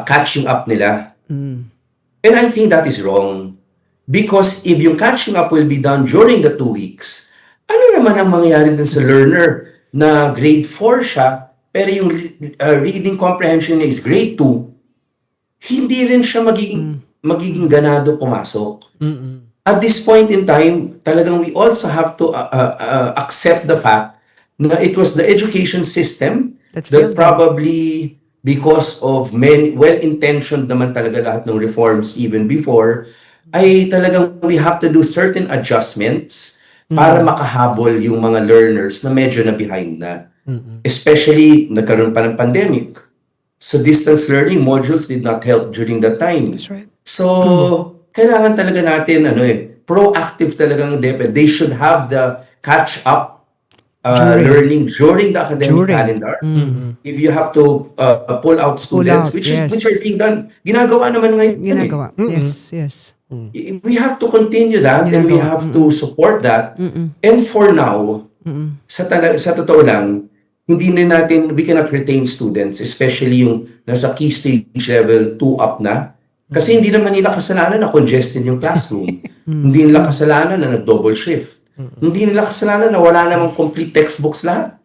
catching up nila. And I think that is wrong. Because if yung catching up will be done during the 2 weeks, ano naman ang mangyayari din sa learner na grade 4 siya, pero yung reading comprehension niya is grade 2, hindi rin siya magiging ganado pumasok. At this point in time, talagang we also have to accept the fact na it was the education system That that failed them. probably because of many well-intentioned naman talaga lahat ng reforms even before, ay talagang we have to do certain adjustments para makahabol yung mga learners na medyo na behind na. Especially, nagkaroon pa ng pandemic. So distance learning modules did not help during that time. That's right. So, kailangan talaga natin, proactive talagang DepEd. They should have the catch-up learning during the academic calendar. If you have to pull out students, out, which yes. are being done, ginagawa naman ngayon. Ginagawa. Yes. We have to continue that and we have to support that. And for now, sa totoo lang, hindi na natin, we cannot retain students, especially yung nasa key stage level 2 up na. Kasi hindi naman nila kasalanan na congested yung classroom. Hindi nila kasalanan na nag-double shift. Hindi nila kasalanan na wala namang complete textbooks lahat.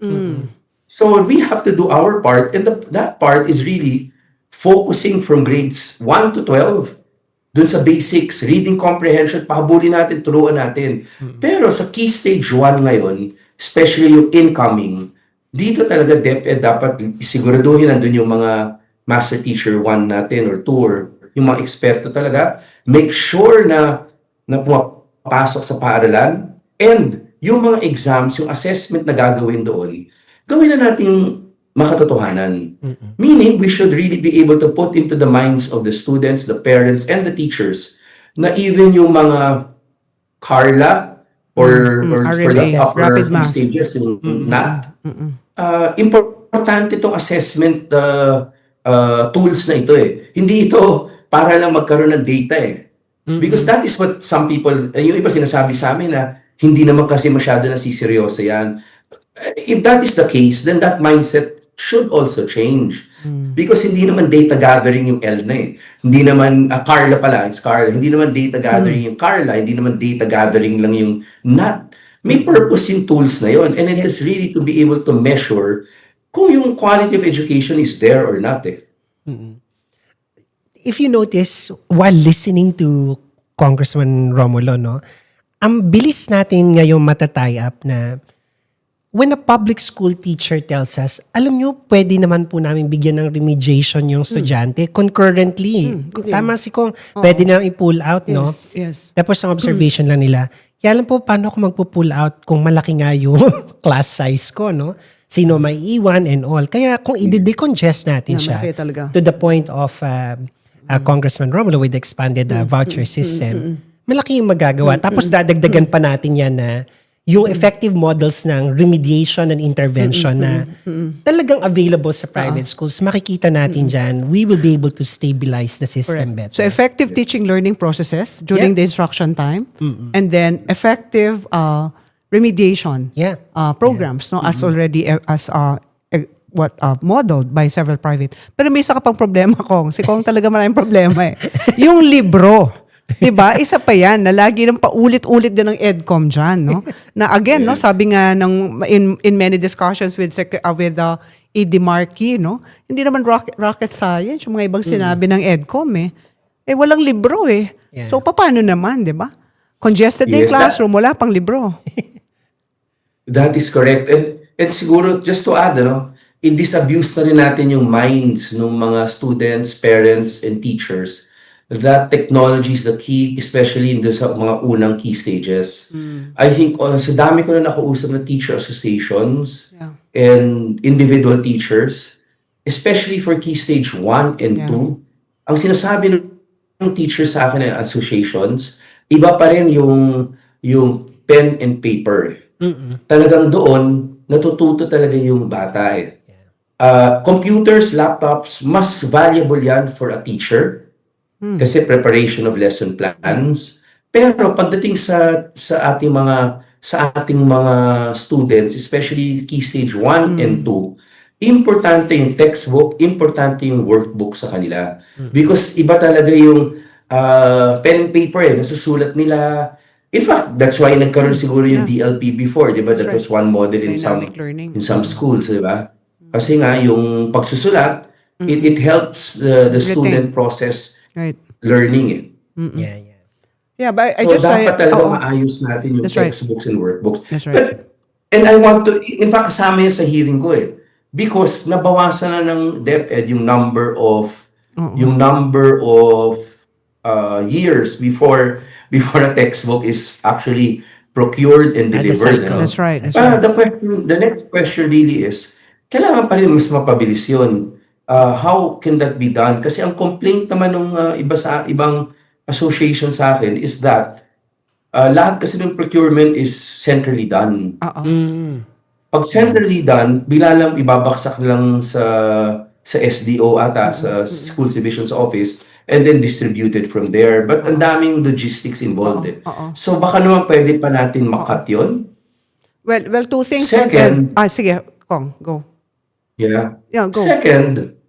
So we have to do our part and that part is really focusing from grades 1 to 12 dun sa basics, reading comprehension, pahabulin natin, turuan natin. Pero sa key stage 1 ngayon, especially yung incoming, dito talaga DepEd dapat isiguraduhin nandun yung mga master teacher 1 natin or 2 or yung mga eksperto talaga. Make sure na pumapasok sa paaralan and yung mga exams, yung assessment na gagawin doon, gawin na natin makatotohanan. Meaning, we should really be able to put into the minds of the students, the parents, and the teachers na even yung mga Carla or for the RMA, upper rapid math. stages, yung NAT, importante itong assessment tools na ito eh. Hindi ito para lang magkaroon ng data eh. Because that is what some people, yung iba sinasabi sa amin na hindi naman kasi masyado nasiseryoso yan. If that is the case, then that mindset should also change. Because hindi naman data gathering yung L na eh. Hindi naman, Carla pala, it's Carla. Hindi naman data gathering yung Carla. Hindi naman data gathering lang yung NAT. May purpose yung tools na yon. And it is really to be able to measure kung yung quality of education is there or not eh. If you notice, while listening to Congressman Romulo, no, ang bilis natin ngayon matatie up na when a public school teacher tells us, alam nyo, pwede naman po namin bigyan ng remediation yung estudyante concurrently. Tama si Kong, pwede na i-pull out, no? Yes. Tapos ang observation lang nila, kaya alam po, paano ako magpo-pull out kung malaki nga yung class size ko, no? Sino may iwan and all. Kaya kung i-decongest natin siya malaki talaga. to the point of Congressman Romulo with the expanded voucher system, malaki yung magagawa. Tapos dadagdagan pa natin yan na yung effective models ng remediation and intervention na talagang available sa private schools, makikita natin dyan, we will be able to stabilize the system better. So effective teaching learning processes during the instruction time, and then effective remediation Yeah. programs, no, as already modeled by several private. Pero may isa ka pang problema, Kong. Si Kong talaga maraming problema eh. Yung libro. 'Di ba? Isa pa 'yan na lagi nang paulit-ulit din ng EDCOM diyan, no? Na again, no, sabi nga ng in many discussions with E.D. Markey, no? Hindi naman rocket science yung mga ibang sinabi ng EDCOM eh. Eh walang libro eh. Yeah. So paano naman, 'di ba? Congested na yung Yeah. classroom, wala pang libro. That is correct. And siguro, just to add, i-disabuse na rin natin yung minds ng mga students, parents, and teachers that technology is the key, especially in sa mga unang key stages. I think, sa dami ko na nakausap na teacher associations Yeah. and individual teachers, especially for key stage 1 and 2, ang sinasabi ng teachers sa akin ng associations, iba pa rin yung pen and paper. Talagang doon, natututo talaga yung bata eh. Computers, laptops, mas valuable yan for a teacher kasi preparation of lesson plans. Pero pagdating sa ating mga students, especially key stage 1 and 2, importante yung textbook, importante yung workbook sa kanila. Because iba talaga yung pen and paper eh, nasusulat nila. In fact, that's why nagkaroon siguro yung DLP before, di ba? That was one model in Dynamic learning. some schools, di ba? Kasi nga, yung pagsusulat, it helps the student process Right. learning eh. Yeah, yeah. Yeah, but I So, just dapat talaga oo. maayos natin yung That's right. textbooks and workbooks. That's right. And I want to, in fact, kasama yan sa hearing ko eh. Because nabawasan na ng DepEd yung number of years before a textbook is actually procured and the delivered. cycle. That's right. That's Ah, right. the next question really is, kailangan pa rin mas mapabilis yun. How can that be done? Kasi ang complaint naman ng ibang association sa akin is that lahat kasi ng procurement is centrally done. Pag centrally done, bilalang ibabaksak lang sa SDO ata, sa Schools Division's office, and then distributed from there. But ang daming logistics involved eh. So baka naman pwede pa natin makat yun. Well, two things. Second- Sige, Kong, go. Yeah. Yeah, go. Second,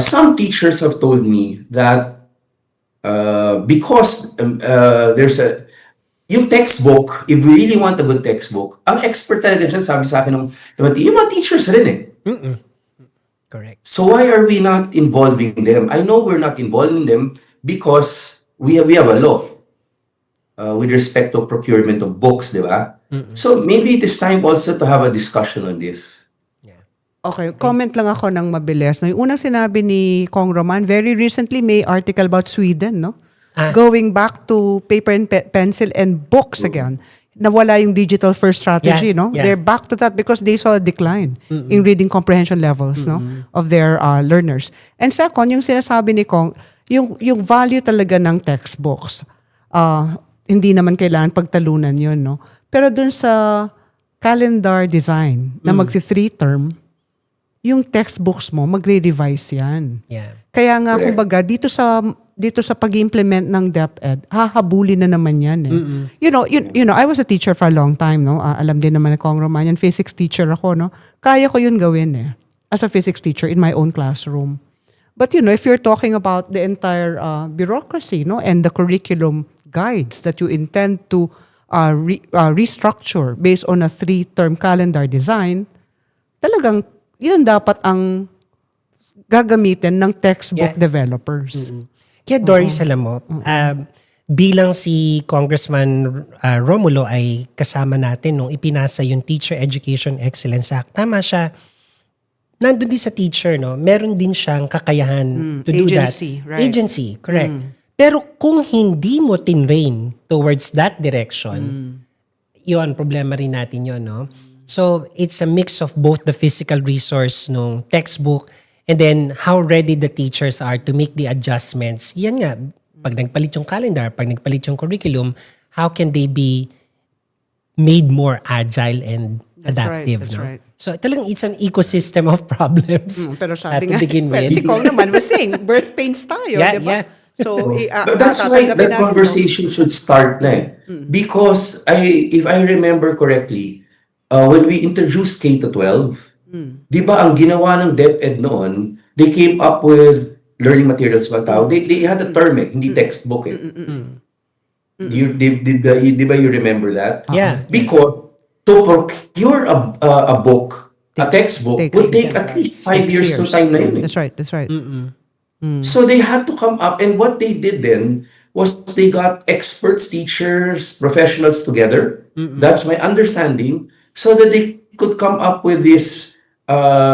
some teachers have told me that because yung textbook, if we really want a good textbook, ang expert talaga dyan, sabi sa akin yung mga teachers rin eh. Correct. So why are we not involving them? I know we're not involving them because we have a law with respect to procurement of books, di ba? So maybe it is time also to have a discussion on this. Okay, comment lang ako ng mabilis. No? Yung unang sinabi ni Kong Roman, very recently may article about Sweden, no? Going back to paper and pencil and books again. Nawala yung digital first strategy, Yeah, no? yeah. They're back to that because they saw a decline in reading comprehension levels, no, of their learners. And second, yung sinasabi ni Kong, yung value talaga ng textbooks. Hindi naman kailangan pagtalunan yun, no? Pero dun sa calendar design na magsi-3 term, yung textbooks mo, magre-revise yan. Yeah. Kaya nga, Correct. kumbaga, dito sa pag-implement ng DepEd, hahabulin na naman yan eh. You know, I was a teacher for a long time, no? Alam din naman ni Kong Roman, yan, physics teacher ako, no? Kaya ko yun gawin eh. As a physics teacher in my own classroom. But you know, if you're talking about the entire bureaucracy, no? And the curriculum guides that you intend to restructure based on a 3-term calendar design, talagang yun dapat ang gagamitin ng textbook Yeah. developers. Kaya Doris, alam mo, bilang si Congressman Romulo ay kasama natin nung ipinasa yung Teacher Education Excellence Act. Tama siya. Nandun din sa teacher, no? Meron din siyang kakayahan to do agency, that. right. Agency, correct. Pero kung hindi mo tinrain towards that direction, yun, problema rin natin yun, no? So, it's a mix of both the physical resource nung textbook and then how ready the teachers are to make the adjustments. Yan nga, pag nagpalit yung calendar, pag nagpalit yung curriculum, how can they be made more agile and That's right, adaptive, that's no? right. So, talagang it's an ecosystem of problems Pero sabi to nga, begin well, with. si Kong naman was saying, birth pains tayo, Yeah, di ba? yeah. So, But that's why tatanggapin that natin, no? conversation should start na eh. Because if I remember correctly, when we introduced K to 12, di ba ang ginawa ng DepEd noon, they came up with learning materials ba tao? They had a term eh, hindi textbook eh. Di ba you remember that? Yeah. Because to procure a book, a textbook, would take at least 5 years to time na yun eh. That's right, that's right. So they had to come up, and what they did then was they got experts, teachers, professionals together. That's my understanding, so that they could come up with this,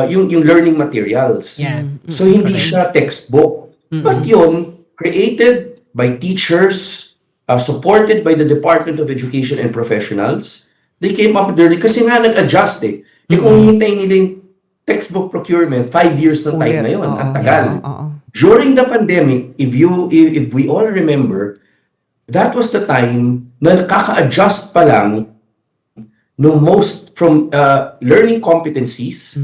yung learning materials. Yeah. So hindi siya textbook, but yun created by teachers, supported by the Department of Education and professionals. They came up with learning kasi nga nag-adjust eh. Kung hihintayin nila yung textbook procurement, 5 years na time na yun, ang tagal. During the pandemic, if we all remember, that was the time na nakaka-adjust pa lang no most from learning competencies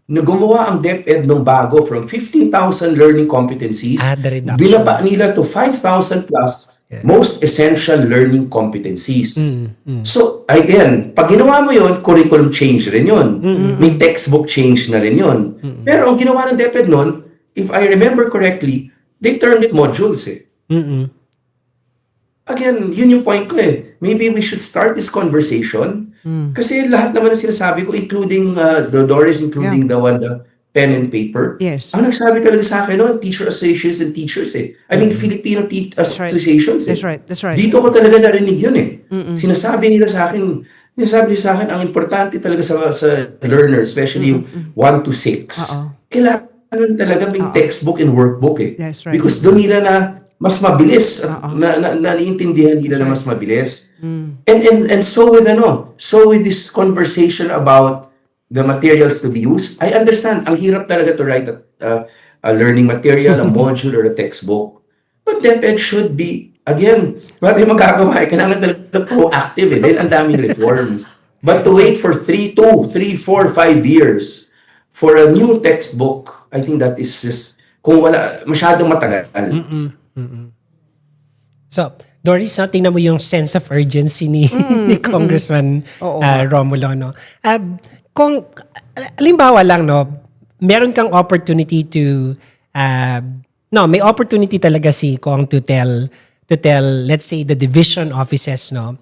na gumawa ang DepEd nung bago from 15,000 learning competencies, The reduction. binaba nila to 5,000 plus most essential learning competencies. So, again, pag ginawa mo yun, curriculum change rin yun. May textbook change na rin yun. Pero ang ginawa ng DepEd nun, if I remember correctly, they termed it modules eh. Again, yun yung point ko eh. Maybe we should start this conversation kasi lahat naman ng sinasabi ko, including the Doris, including the one, the pen and paper. Yes. Ang nagsabi talaga sa akin, no, teacher associations and teachers eh. I mean, Filipino associations eh. That's right, that's right. Dito ko talaga narinig yun eh. Sinasabi nila sa akin, ang importante talaga sa learner, especially yung 1 to 6. Kailangan talaga may textbook and workbook eh. That's right. Because doon nila na mas mabilis at naiintindihan nila na mas mabilis. And so with this conversation about the materials to be used, I understand ang hirap talaga to write a learning material, a module or a textbook. But DepEd should be, again, wala tayong magagawa eh. Kailangan talaga proactive eh. Dahil ang daming reforms. But to wait for 3, 4, 5 years for a new textbook, I think that is just, kung wala, masyadong matagal. So, Doris, no, tingnan mo yung sense of urgency ni Congressman Romulo. No? Kung, halimbawa lang, no, meron kang opportunity to, may opportunity talaga si Kong to tell, let's say, the division offices, no,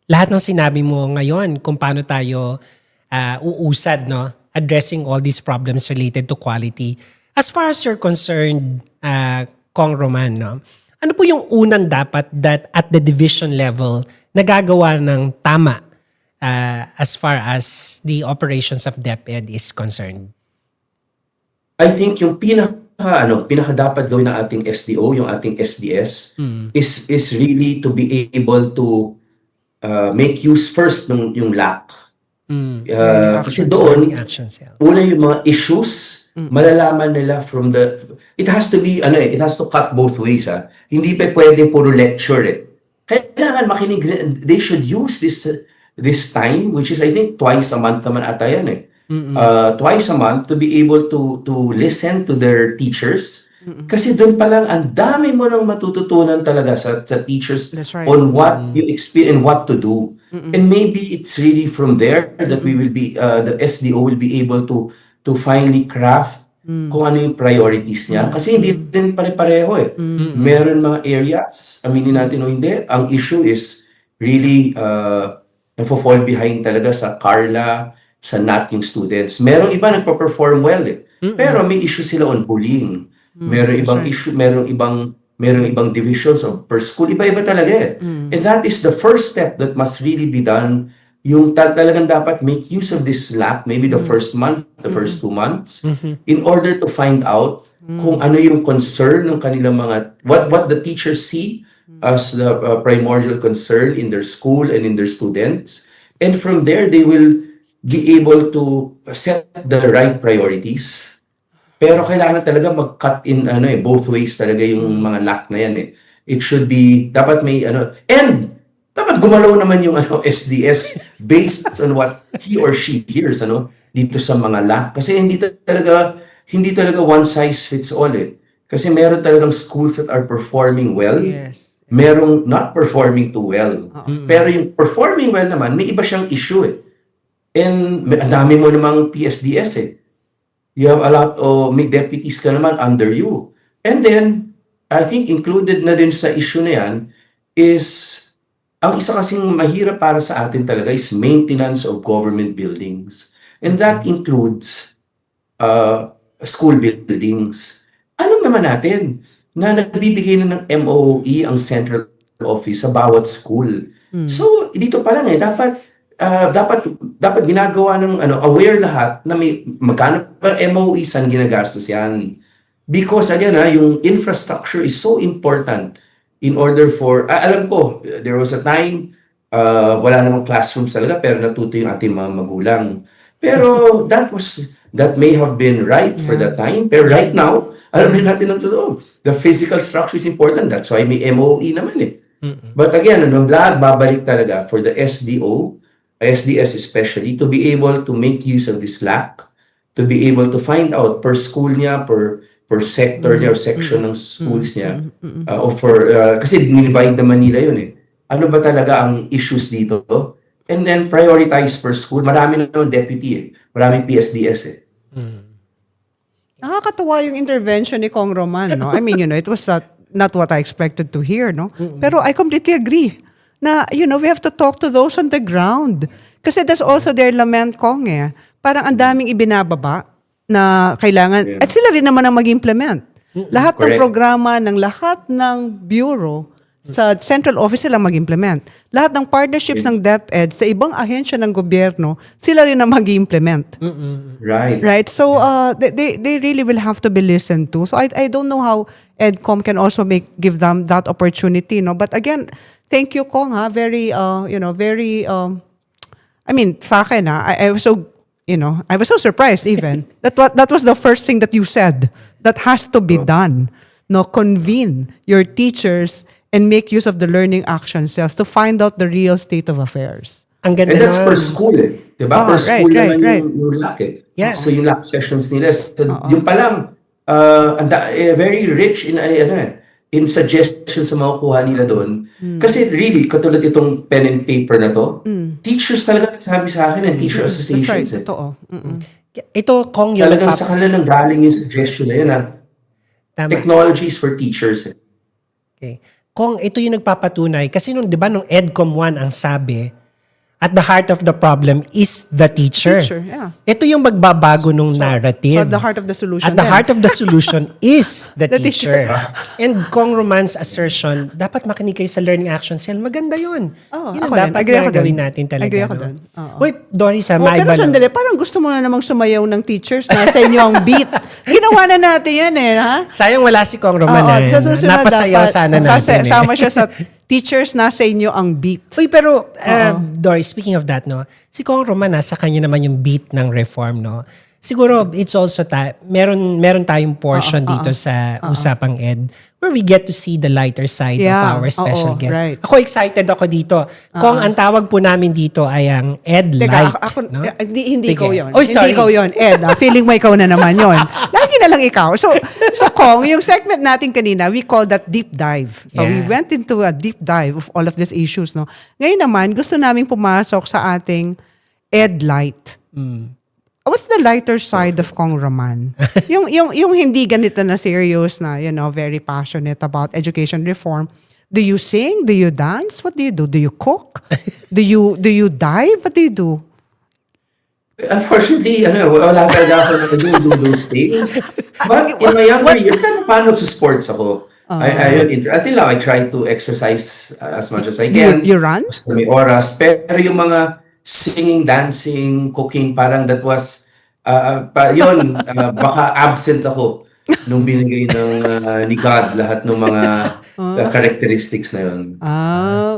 lahat ng sinabi mo ngayon kung paano tayo uusad, no, addressing all these problems related to quality. As far as you're concerned, Kong Roman, no, ano po yung unang dapat that at the division level nagagawa ng tama as far as the operations of DepEd is concerned? I think yung pinaka dapat gawin ng ating SDO, yung ating SDS, is really to be able to make use first ng yung LAC. Kasi doon, una yung mga issues, malalaman nila from the, it has to be, it has to cut both ways. Hindi pa pwede puro lecture eh. Kailangan makinig, they should use this time, which is I think twice a month naman ata yan eh. Twice a month to be able to listen to their teachers. Kasi doon pa lang, ang dami mo nang matututunan talaga sa teachers on what you experience and what to do. And maybe it's really from there that we will be, the SDO will be able to finally craft kung ano yung priorities niya. Kasi hindi din pare-pareho eh. Meron mga areas, aminin natin o hindi, ang issue is really nafo-fall behind talaga sa Carla, sa NAT yung students. Merong iba nagpa-perform well eh. Pero may issue sila on bullying. Merong ibang issue, merong ibang divisions of per school. Iba-iba talaga eh. And that is the first step that must really be done. Yung talagang dapat make use of this slack, maybe the first month, the first 2 months, in order to find out kung ano yung concern ng kanilang mga, what the teachers see as the primordial concern in their school and in their students. And from there, they will be able to set the right priorities. Pero kailangan talaga mag-cut in both ways talaga yung mga lack na yan eh. It should be, dapat may and dapat gumalaw naman yung SDS based on what he or she hears dito sa mga lack. Kasi hindi talaga one size fits all eh. Kasi meron talagang schools that are performing well. Yes. Merong not performing too well. Pero yung performing well naman, may iba siyang issue eh. And ang dami mo namang PSDS eh. You have a lot o may deputies ka naman under you. And then, I think included na din sa issue na yan is, ang isa kasing mahirap para sa atin talaga is maintenance of government buildings. And that includes school buildings. Alam naman natin na nagbibigay na ng MOE ang central office sa bawat school. So, dito pa lang dapat ginagawa ng aware lahat na may magkano pa MOE saan ginagastos yan. Because again, yung infrastructure is so important in order for, alam ko, there was a time, wala namang classrooms talaga pero natuto yung ating mga magulang. Pero that may have been right for that time. Pero right now, alam rin natin ang totoo. The physical structure is important. That's why may MOE naman eh. But again, lahat babalik talaga for the SDO, SDS especially, to be able to make use of this lack, to be able to find out per school niya, per sector niya or section ng schools niya. Kasi dinivide naman nila yun eh. Ano ba talaga ang issues dito? And then prioritize per school. Marami na naman deputy eh. Maraming PSDS eh. Nakakatawa yung intervention ni Kong Roman, no? I mean, it was not what I expected to hear, no? Pero I completely agree na, we have to talk to those on the ground. Kasi that's also their lament, Kong, eh. Parang ang daming ibinababa na kailangan, at sila rin naman ang mag-implement. Lahat ng Correct. programa ng lahat ng bureau sa central office sila mag-implement. Lahat ng partnerships ng DepEd sa ibang ahensya ng gobyerno, sila rin ang mag-implement. Right. Right? So they really will have to be listened to. So I don't know how EDCOM can also give them that opportunity, no? But again, thank you, Kong, ha? Very very I mean, sa akin, I was so I was so surprised even that was the first thing that you said that has to be done. No, convene your teachers and make use of the learning action cells to find out the real state of affairs. Ang ganda And that's nun. per school eh. Diba? Per school naman yung LAC eh. Yeah. So yung LAC sessions nila, yung pa lang, very rich in suggestions sa makukuha nila doon. Kasi really, katulad itong pen and paper na to, teachers talaga nagsabi sa akin and teacher That's right, associations eh. totoo. Ito, Kong, yung Talagang sa kanila nang galing yung suggestion na yun Tama. Technologies for teachers eh. Okay. Kung ito yung nagpapatunay, kasi nung, di ba, nung EDCOM 1 ang sabi, at the heart of the problem is the teacher. Yeah. Ito yung magbabago nung narrative. So at the heart of the solution. At the heart of the solution is the The teacher. And Kong Roman's assertion, dapat makinig kayo sa Learning Action Cell. Maganda yun. Oo, Yun ang ako din. dapat Agree ako gawin dun. natin talaga. Agree ako no? dun. Oo. Uy, Doris, Pero maiba lang. sandali, parang gusto mo na namang sumayaw ng teachers na sa inyo ang beat. Ginawa na natin yan eh, ha? Sayang wala si Kong Roman. Oo, eh. sa susunod Napasayaw dapat, sana natin. Sama siya sa teachers na sa inyo ang beat. Uy, pero Doris, speaking of that, no, si Kong Roman, nasa kanya naman yung beat ng reform, no? Siguro, it's also, meron tayong portion dito sa Usapang Ed where we get to see the lighter side of Yeah, our special oo, guest. right. Ako, excited ako dito. Kung ang tawag po namin dito ay ang Ed Teka, Light. ako, no? hindi Sige. ikaw yun. Oy, sorry. Hindi ikaw yun, Ed. Feeling mo ikaw na naman yun. Lagi na lang ikaw. So Kong, yung segment natin kanina, we call that deep dive. So we Yeah. went into a deep dive of all of these issues. No? Ngayon naman, gusto namin pumasok sa ating Ed Light. What's the lighter side of Kong Roman? yung hindi ganito na serious na, very passionate about education reform. Do you sing? Do you dance? What do you do? Do you cook? do you dive? What do you do? Unfortunately, wala talaga ako na do those things. But in my younger years, paano sa sports ako? Until now, I try to exercise as much as I can. You run? Basta may oras. Pero yung mga singing, dancing, cooking, parang that was, baka absent ako nung binigay ni God lahat ng mga characteristics na yun.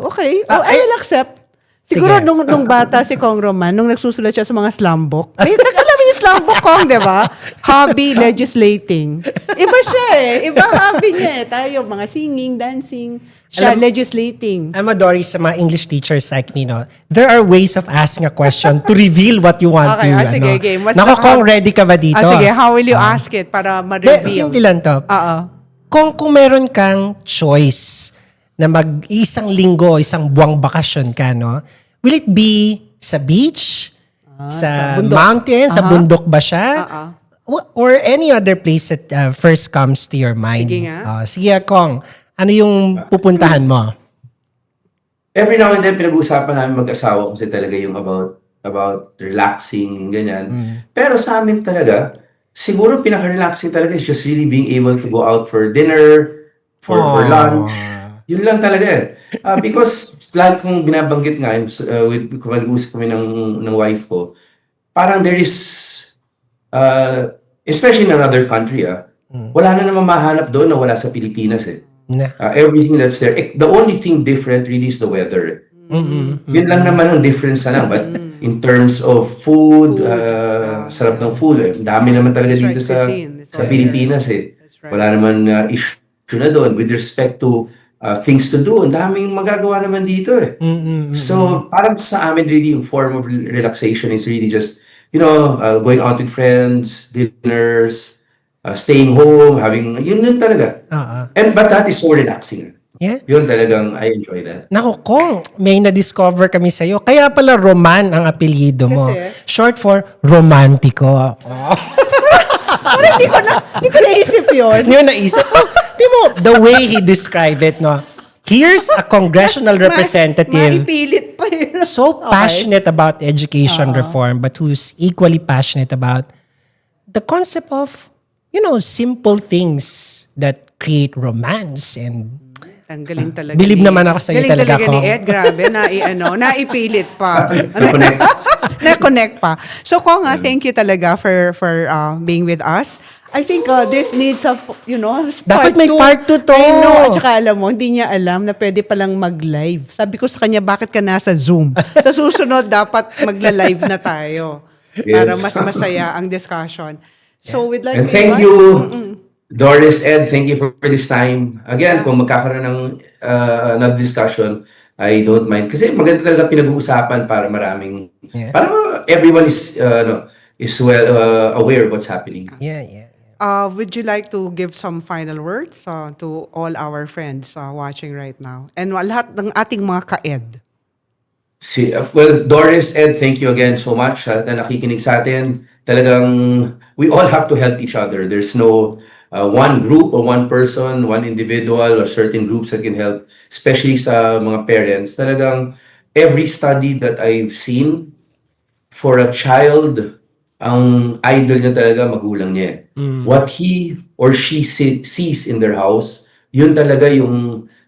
Okay. I'll accept. Siguro Sige. nung bata si Kong Roman, nung nagsusulat siya sa mga slam book. Alam mo yung slam book, Kong, di ba? Hobby legislating. Iba siya eh. Iba hobby niya eh. Tayo, mga singing, dancing. Siya, legislating. I'm a Doris sa mga English teachers like me, no? There are ways of asking a question to reveal what you want Okay, to. sige, game. What's Nako, the- Kong, ready ka ba dito? Sige, how will you ask it para De, ma-reveal? simple lang to. Oo. Kung meron kang choice na mag-isang linggo, isang buwang bakasyon ka, no? Will it be sa beach? sa Sa bundok. mountain? Sa Aha. bundok ba siya? Or any other place that first comes to your mind? Sige nga. Sige, Kong. Ano yung pupuntahan mo? Every now and then, pinag-uusapan namin mag-asawa kasi talaga yung about relaxing, ganyan. Pero sa amin talaga, siguro pinaka-relaxing talaga is just really being able to go out for dinner, for lunch. Yun lang talaga eh. Because lagi kong binabanggit nga, kung mag-uusap kami ng wife ko, parang there is, especially in another country, wala na naman mahanap doon na wala sa Pilipinas eh. Na. Everything that's there. The only thing different really is the weather. Yun lang naman ang difference na lang. But in terms of food, sarap ng food. Eh. Dami naman talaga That's dito right, sa cuisine. That's sa right. Pilipinas eh. That's right. Wala naman issue na doon with respect to things to do. Ang daming magagawa naman dito eh. So parang sa amin really yung form of relaxation is really just, going out with friends, dinners, staying home, yun talaga. But that is so relaxing. Yeah. Yun talagang, I enjoy that. Naku, Kong, may na-discover kami sa'yo. Kaya pala Roman ang apelyido mo. Kasi? Short for romantico. Parang hindi ko naisip yun. Hindi mo naisip. Di mo, the way he described it, no? Here's a congressional representative Maipilit pa yun. so passionate about education reform but who's equally passionate about the concept of, simple things that create romance and Ang galing talaga. Believe naman ako sa'yo galing talaga, ni Kong. Ed, grabe, naipilit pa. Na-connect. Na-connect pa. So, Kong, thank you talaga for being with us. I think this needs a, Dapat may part two to. I know. At saka alam mo, hindi niya alam na pwede palang mag-live. Sabi ko sa kanya, bakit ka nasa Zoom? Sa susunod, dapat magla-live na tayo. Para Yes. mas masaya ang discussion. So, we'd like And to thank invite- you, Doris, Ed, thank you for this time. Again, kung magkakaroon ng another discussion, I don't mind. Kasi maganda talaga pinag-uusapan para maraming, para everyone is well aware of what's happening. yeah. Would you like to give some final words to all our friends watching right now? And lahat ng ating mga ka-ed. Well, Doris, Ed, thank you again so much na nakikinig sa atin. Talagang we all have to help each other. There's no one group or one person, one individual or certain groups that can help, especially sa mga parents. Talagang every study that I've seen for a child, ang idol niya talaga magulang niya. What he or she sees in their house, yun ang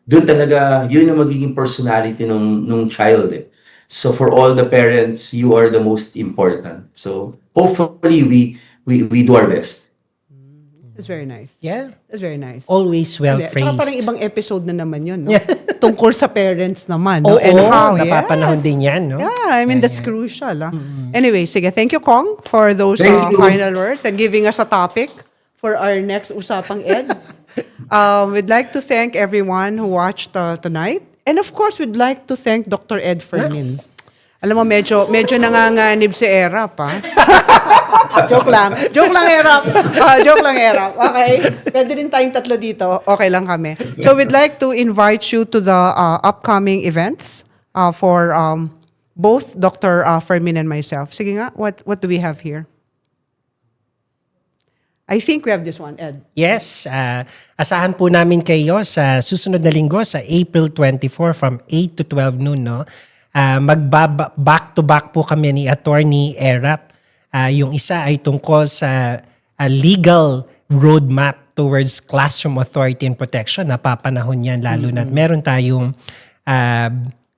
magiging personality nung child eh. So for all the parents, you are the most important. So hopefully we do our best. That's very nice. Yeah. That's very nice. Always well Hindi, tsaka parang phrased. ibang episode na naman yun, no? Tungkol sa parents naman, Oo, no? And how, napapanahon yes. din yan, no? Yeah, I mean, that's crucial. Anyway, sige, thank you, Kong, for those Thank you. final words and giving us a topic for our next Usapang Ed. We'd like to thank everyone who watched tonight. And of course, we'd like to thank Dr. Ed Fermin. Nice. Alam mo, medyo nanganganib si Erap, ha? Joke lang. Joke lang, Erap. Joke lang, Erap. Okay? Pwede rin tayong tatlo dito. Okay lang kami. So we'd like to invite you to the upcoming events for both Dr. Fermin and myself. Sige nga, what do we have here? I think we have this one, Ed. Yes, asahan po namin kayo sa susunod na linggo sa April 24 from 8 to 12 noon, no? Back-to-back po kami ni Attorney Erap. Yung isa ay tungkol sa legal roadmap towards classroom authority and protection. Napapanahon yan lalo na meron tayong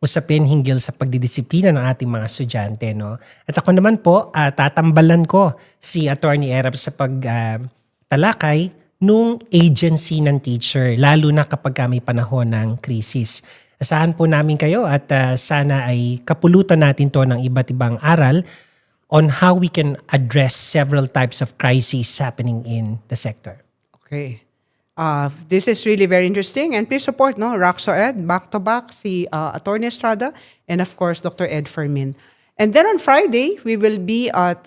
usapin hinggil sa pagdidisiplina ng ating mga estudyante. No? At ako naman po, tatambalan ko si Attorney Erap sa pagtalakay nung agency ng teacher, lalo na kapag may panahon ng krisis. Asahan po namin kayo at sana ay kapulutan natin to ng iba't ibang aral on how we can address several types of crises happening in the sector. Okay. This is really very interesting. And please support, no? Roxo Ed, back-to-back, si Attorney Estrada, and of course, Dr. Ed Fermin. And then on Friday, we will be at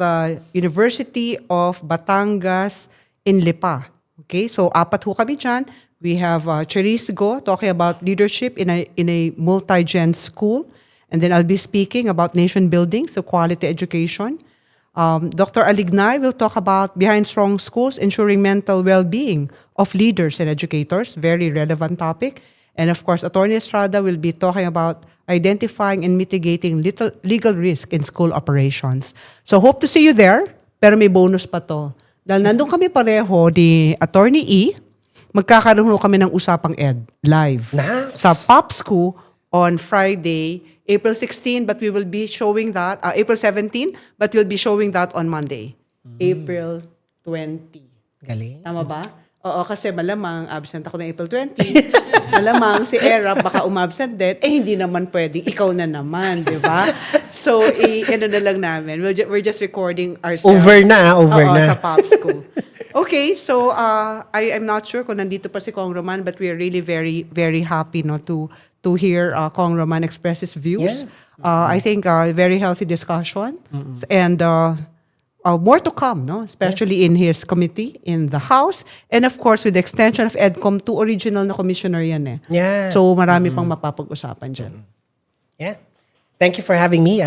University of Batangas in Lipa. Okay? So, apat ho kami dyan. We have Cherise Go talking about leadership in a multi-gen school. And then I'll be speaking about nation building, so quality education. Dr. Alignay will talk about behind strong schools, ensuring mental well-being of leaders and educators, very relevant topic. And of course, Attorney Estrada will be talking about identifying and mitigating legal risk in school operations. So hope to see you there, pero may bonus pa to. Dahil nandun kami pareho ni Attorney E, magkakaroon kami ng Usapang Ed live Nice. sa Popsco on Friday, April 16, but we will be showing that, April 17, but we'll be showing that on Monday, April 20. Galing. Tama ba? Oo, kasi malamang absent ako ng April 20. Malamang si Era baka umabsent din. Hindi naman pwedeng. Ikaw na naman, di ba? So, ano na lang namin. We're just recording ourselves. Over na. Oo, sa Popsco. Okay, so I'm not sure kung nandito pa si Kong Roman, but we are really very, very happy no, to hear Kong Roman express his views. Yeah. I think very healthy discussion. And more to come, no? Especially in his committee, in the House. And of course, with the extension of EDCOM, 2 original na commissioner yan eh. Yeah. So marami pang mapapag-usapan dyan. Yeah. Thank you for having me,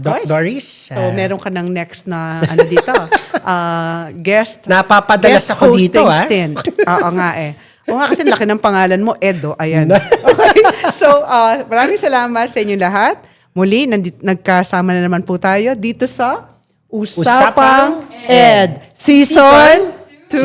course. Doris. So meron ka ng next na ano dito, guest. Napapadalas guest ako dito, hosting stint. Oo nga eh. O nga kasi laki ng pangalan mo, Edo. Ayan. No. Okay. So maraming salamat sa inyo lahat. Muli, nagkasama na naman po tayo dito sa Usapang Ed Season 2.